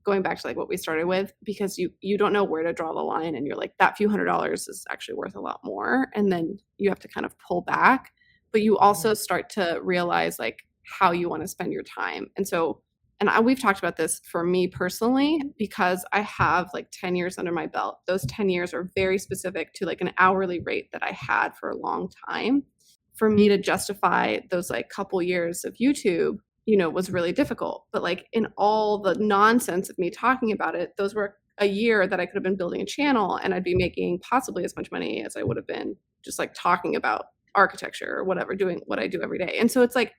going back to like what we started with, because you don't know where to draw the line, and you're like, that few $100s is actually worth a lot more. And then you have to kind of pull back, but you also start to realize like how you want to spend your time. And so, we've talked about this for me personally, because I have like 10 years under my belt. Those 10 years are very specific to like an hourly rate that I had for a long time. For me to justify those like couple years of YouTube, was really difficult. But like in all the nonsense of me talking about it, those were a year that I could have been building a channel, and I'd be making possibly as much money as I would have been just like talking about architecture or whatever, doing what I do every day. And so it's like,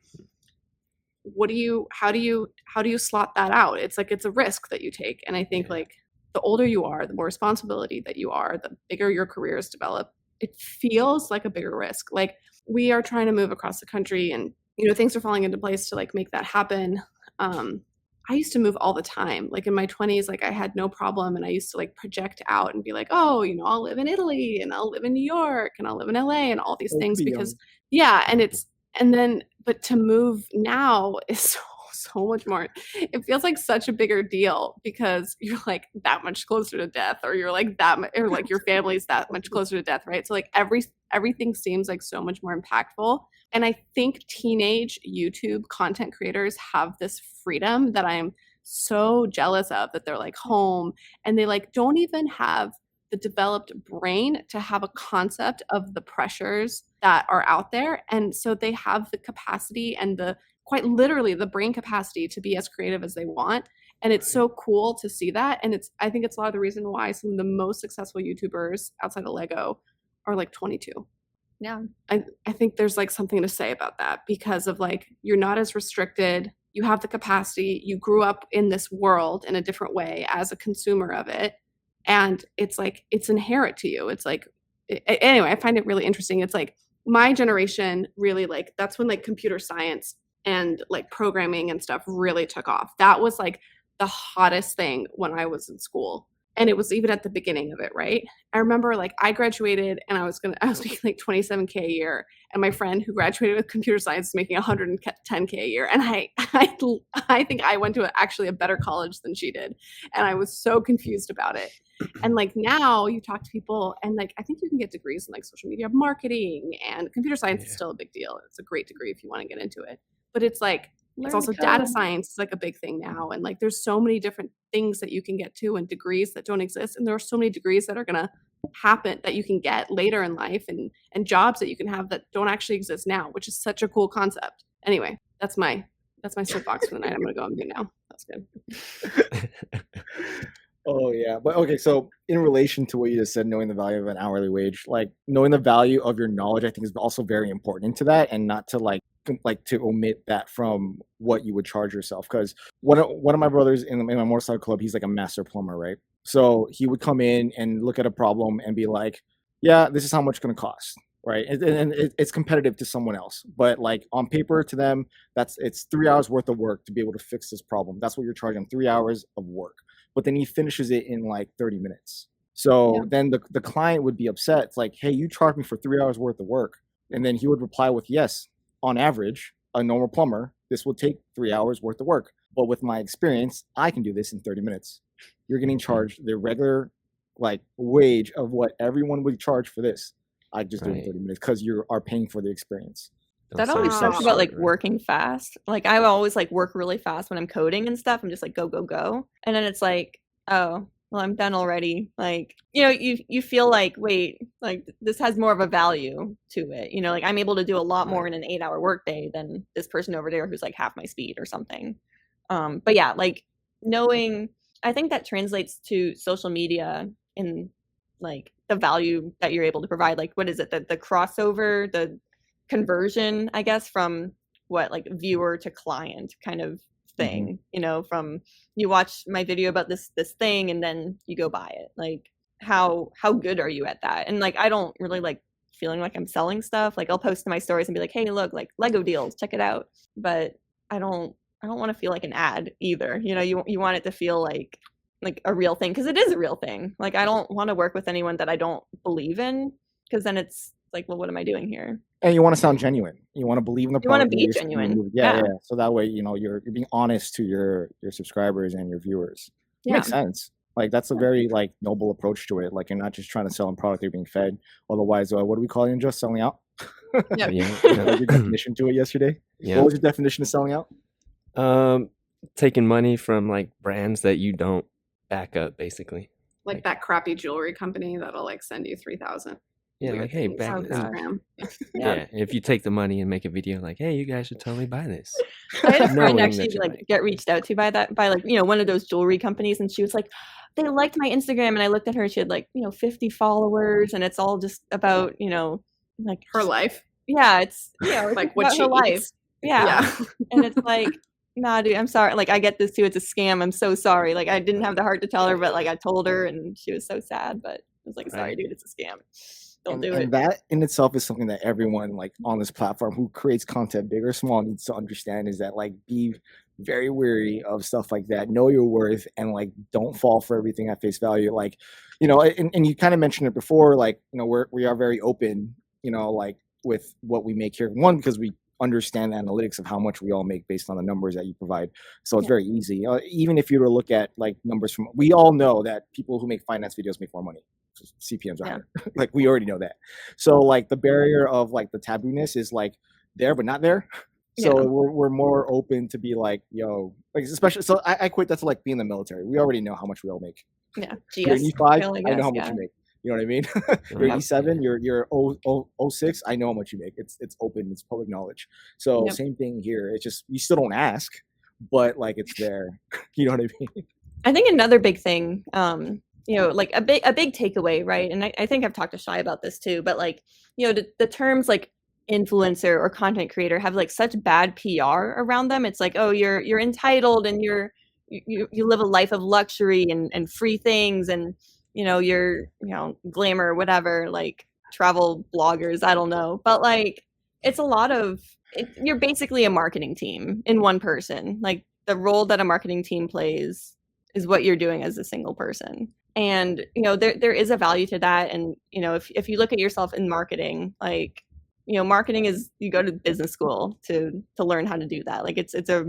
how do you slot that out? It's like, it's a risk that you take. And I think like the older you are, the more responsibility that you are, the bigger your careers develop, it feels like a bigger risk. Like, we are trying to move across the country, and things are falling into place to like make that happen. I used to move all the time. Like in my 20s, like I had no problem, and I used to like project out and be like, oh, I'll live in Italy, and I'll live in New York, and I'll live in LA, and all these things, because but to move now is so so much more. It feels like such a bigger deal because you're like that much closer to death, or you're like or like your family's that much closer to death, right? So like everything seems like so much more impactful. And I think teenage YouTube content creators have this freedom that I'm so jealous of, that they're like home and they like don't even have the developed brain to have a concept of the pressures that are out there. And so they have the capacity and the quite literally the brain capacity to be as creative as they want. And it's so cool to see that. And I think it's a lot of the reason why some of the most successful YouTubers outside of Lego are like 22. Yeah. I think there's like something to say about that, because of like, you're not as restricted. You have the capacity. You grew up in this world in a different way as a consumer of it. And it's like, it's inherent to you. It's like, anyway, I find it really interesting. It's like my generation really like, that's when like computer science and like programming and stuff really took off. That was like the hottest thing when I was in school. And it was even at the beginning of it, right? I remember like I graduated and I was making like $27K a year. And my friend who graduated with computer science is making $110K a year. And I think I went to actually a better college than she did. And I was so confused about it. And like now you talk to people and like, I think you can get degrees in like social media marketing, and computer science is still a big deal. It's a great degree if you want to get into it. But it's like, it's also data science is like a big thing now. And like, there's so many different things that you can get to and degrees that don't exist. And there are so many degrees that are going to happen that you can get later in life, and jobs that you can have that don't actually exist now, which is such a cool concept. Anyway, that's my soapbox for the night. I'm going to go on mute now. That's good. Oh yeah, but okay. So in relation to what you just said, knowing the value of an hourly wage, like knowing the value of your knowledge, I think is also very important to that, and not to like to omit that from what you would charge yourself. Because one of my brothers in my motorcycle club, he's like a master plumber, right? So he would come in and look at a problem and be like, "Yeah, this is how much it's going to cost." Right, and it's competitive to someone else, but like on paper to them, it's 3 hours worth of work to be able to fix this problem. That's what you're charging, 3 hours of work. But then he finishes it in like 30 minutes. So then the client would be upset. It's like, hey, you charged me for 3 hours worth of work. And then he would reply with, yes, on average, a normal plumber, this will take 3 hours worth of work. But with my experience, I can do this in 30 minutes. You're getting charged the regular like wage of what everyone would charge for this. I just do it in 30 minutes because you are paying for the experience. That always talks about like working fast. Like I always like work really fast when I'm coding and stuff. I'm just like go, go, go. And then it's like, oh, well, I'm done already. Like, you know, you feel like, wait, like this has more of a value to it. You know, like I'm able to do a lot more in an 8-hour workday than this person over there who's like half my speed or something. But yeah, like knowing, I think that translates to social media in like the value that you're able to provide. Like, what is it? The crossover, the conversion, I guess, from what like viewer to client kind of thing, you know, from you watch my video about this thing and then you go buy it. Like how good are you at that? And like I don't really like feeling like I'm selling stuff. Like I'll post in my stories and be like, hey, look, like Lego deals, check it out. But I don't want to feel like an ad either. You know, you want it to feel like a real thing, because it is a real thing. Like I don't want to work with anyone that I don't believe in, because then it's like, well, what am I doing here? And you want to sound genuine. You want to believe in the product. You want to be genuine. Yeah. So that way, you know, you're being honest to your subscribers and your viewers. It makes sense. Like that's a very like noble approach to it. Like you're not just trying to sell a product you're being fed. Otherwise, what do we call it? Just selling out. Yeah. Your definition to it yesterday. Yeah. What was your definition of selling out? Taking money from like brands that you don't back up, basically. Like that crappy jewelry company that'll like send you 3,000. Yeah, like hey, back Instagram. Yeah, if you take the money and make a video like, hey, you guys should totally buy this. I had a friend actually like get reached out to by like, you know, one of those jewelry companies, and she was like, they liked my Instagram, and I looked at her, she had like, you know, 50 followers, and it's all just about, you know, like her life. Yeah, it's, you know, like what she her life. Eats. Yeah. And it's like, nah, dude, I'm sorry. Like I get this too. It's a scam. I'm so sorry. Like I didn't have the heart to tell her, but like I told her, and she was so sad. But I was like, sorry, dude, it's a scam. Don't do it. And that in itself is something that everyone like on this platform who creates content, big or small, needs to understand, is that like be very wary of stuff like that. Know your worth, and like don't fall for everything at face value. Like, you know, and you kind of mentioned it before, like, you know, we are very open, you know, like with what we make here. One, because we understand the analytics of how much we all make based on the numbers that you provide. So it's very easy. Even if you were to look at like numbers from, we all know that people who make finance videos make more money. CPMs are higher. Like we already know that. So like the barrier of like the tabooness is like there but not there. So we're more open to be like, yo, like especially. So I quit that to like be in the military. We already know how much we all make. Yeah, You're GS. 85, Bill, I know how much you make. You know what I mean? You're 87, you're 06, I know how much you make. It's open, it's public knowledge. So same thing here. It's just you still don't ask, but like it's there. You know what I mean? I think another big thing, you know, like a big takeaway, right? And I think I've talked to Shy about this too, but like, you know, the terms like influencer or content creator have like such bad PR around them. It's like, oh, you're entitled and you live a life of luxury and free things, and you know, you're, you know, glamour, whatever, like travel bloggers, I don't know. But like, it's a lot of, you're basically a marketing team in one person. Like the role that a marketing team plays is what you're doing as a single person. And, you know, there is a value to that. And, you know, if you look at yourself in marketing, like, you know, marketing is, you go to business school to learn how to do that. Like it's a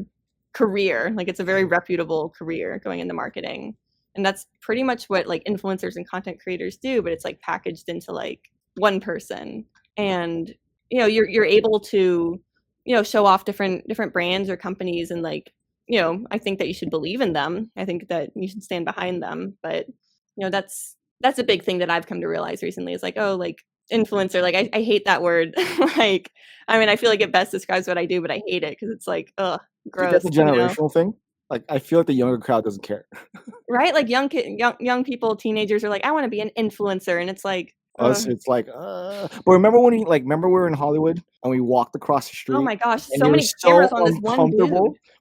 career, like it's a very reputable career going into marketing. And that's pretty much what like influencers and content creators do, but it's like packaged into like one person. And, you know, you're able to, you know, show off different brands or companies, and like, you know, I think that you should believe in them. I think that you should stand behind them. But, you know, that's a big thing that I've come to realize recently, is like, oh, like influencer, like I hate that word. Like, I mean, I feel like it best describes what I do, but I hate it because it's like, ugh, gross. That's a generational thing. Like I feel like the younger crowd doesn't care. Right? Like young people, teenagers are like, I want to be an influencer, and it's like us, it's like but remember when we were in Hollywood and we walked across the street? Oh my gosh, so many cameras on this one dude.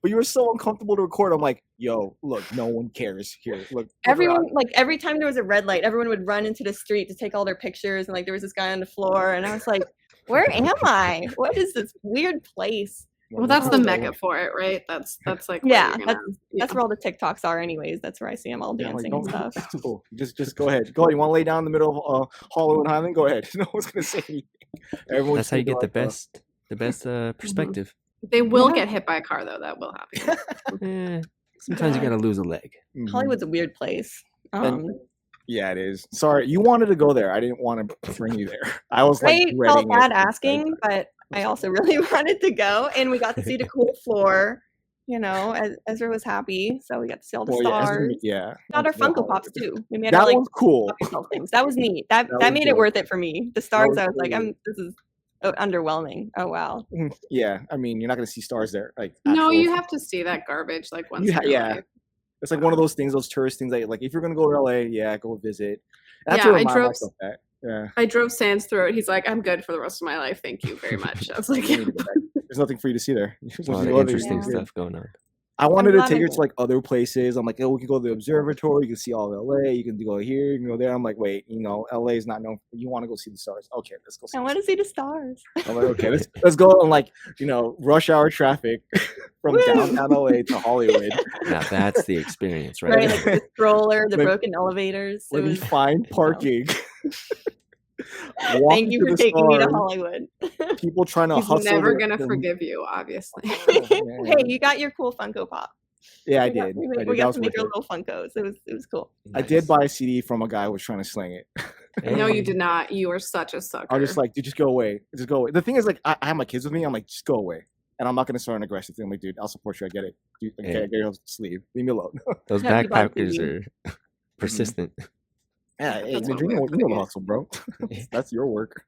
But you were so uncomfortable to record. I'm like, yo, look, no one cares here. Look, everyone, like every time there was a red light, everyone would run into the street to take all their pictures, and like there was this guy on the floor, and I was like, where am I? What is this weird place? Well, that's the mecca for it, right? That's like that's where all the TikToks are, anyways. That's where I see them all dancing and stuff. Cool. Just go ahead. Go ahead. You want to lay down in the middle of Hollywood Highland? Go ahead. No one's gonna say anything. That's how you get the best perspective. They will get hit by a car, though. That will happen. Sometimes you gotta lose a leg. Hollywood's a weird place. Yeah, it is. Sorry, you wanted to go there. I didn't want to bring you there. I was like, I felt bad asking, but I also really wanted to go, and we got to see the cool floor. You know, Ezra was happy, so we got to see all the stars. Got our Funko Pops too. We made that our, was cool. Things. That was neat. That made it worth it for me. The stars, I was like, this is underwhelming. Oh wow. Yeah, I mean, you're not gonna see stars there. Like, no, you have to see that garbage like once. Life. It's like one of those things, those tourist things that like if you're gonna go to LA, go visit. That's I drove Sans through it. He's like, I'm good for the rest of my life. Thank you very much. I was like, there's nothing for you to see there. There's a lot of interesting stuff going on. I wanted to take her to like other places. I'm like, we can go to the observatory. You can see all of LA. You can go here. You can go there. I'm like, wait, you know, LA is not known. You want to go see the stars? Okay, let's go. I want to see the stars. I'm like, okay, let's go on like, you know, rush hour traffic from downtown LA to Hollywood. Now that's the experience, right? Like the stroller, the broken elevators. When you find parking. Thank you for taking me to Hollywood. People trying to hustle. He's never gonna forgive you, obviously. Hey, you got your cool Funko Pop. Yeah, I did. We got to make our little Funkos. It was cool. Nice. I did buy a CD from a guy who was trying to sling it. No, you did not. You were such a sucker. I was just like, dude, just go away. Just go away. The thing is, like, I have my kids with me. I'm like, just go away. And I'm not going to start an aggressive thing. I'm like, dude, I'll support you. I get it. Dude, get your sleeve. Leave me alone. Those backpackers are persistent. Yeah, hey, you know the hustle, bro. That's your work.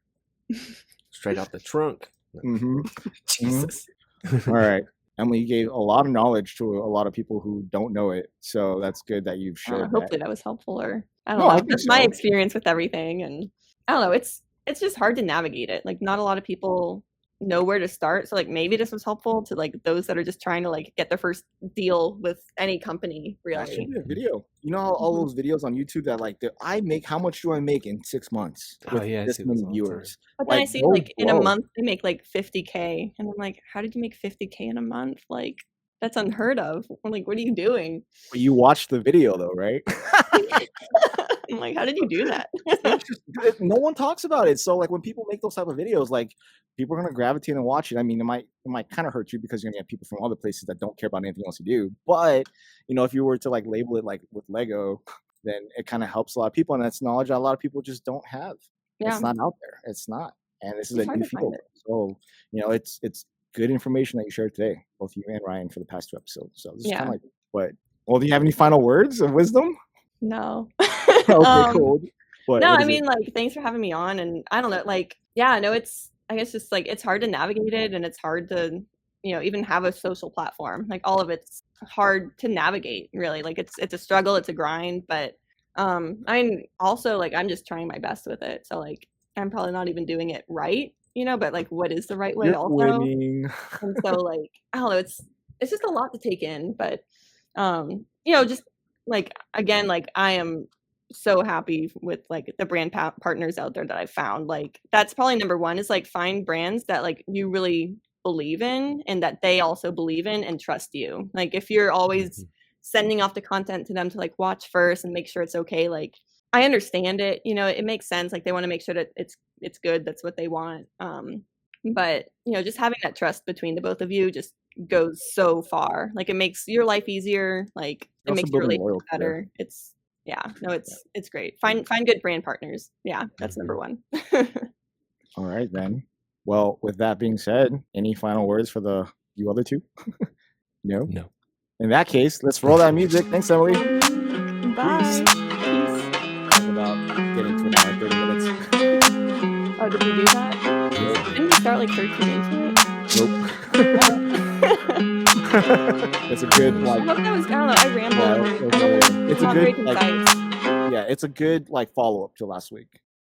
Straight out the trunk. Jesus. All right. Emily, you gave a lot of knowledge to a lot of people who don't know it. So that's good that you've shared hopefully that was helpful, or I don't know. That's my experience with everything. And I don't know, it's just hard to navigate it. Like not a lot of people know where to start. So like maybe this was helpful to like those that are just trying to like get their first deal with any company, really. That should be a video. You know all those videos on YouTube that like how much do I make in 6 months with this many viewers? But then I see like in a month they make like 50K, and I'm like, how did you make 50K in a month? Like That's unheard of. I'm like, what are you doing? But you watched the video though, right? I'm like, how did you do that? No one talks about it. So like when people make those type of videos, like people are gonna gravitate and watch it. I mean, it might kind of hurt you because you're gonna get people from other places that don't care about anything else you do. But if you were to like label it like with Lego, then it kind of helps a lot of people, and that's knowledge that a lot of people just don't have. Yeah. It's not out there. It's not. And this is It's a hard new to find field. it. So it's good information that you shared today, both you and Ryan, for the past 2 episodes. So this is kind of like what. Well, do you have any final words of wisdom? No. Okay, cool. No, I mean, like, thanks for having me on, and I don't know, like, yeah, no, it's, I guess, just like, it's hard to navigate it, and it's hard to, even have a social platform. Like, all of it's hard to navigate, really. Like, it's a struggle, it's a grind, but I mean, also, like, I'm just trying my best with it. So, like, I'm probably not even doing it right, but like, what is the right way You're also? winning. And so, like, I don't know, it's just a lot to take in, but just like, again, like, I am so happy with like the brand partners out there that I've found. Like, that's probably number one, is like find brands that like you really believe in and that they also believe in and trust you. Like, if you're always sending off the content to them to like watch first and make sure it's okay, like, I understand it, it makes sense. Like, they want to make sure that it's good. That's what they want. But just having that trust between the both of you just goes so far. Like, it makes your life easier. Like, it makes your relationship better. It's great. Find good brand partners. Yeah, that's number one. All right, then. Well, with that being said, any final words for you other two? No? No. In that case, let's roll that music. Thanks, Emily. Bye. Without getting to an hour and 30 minutes. Oh, did we do that? Didn't we start like 13 into it? Nope. It's a good like. I hope that was. I don't know. I rambled. Yeah, it's a not good very concise. it's a good like follow up to last week.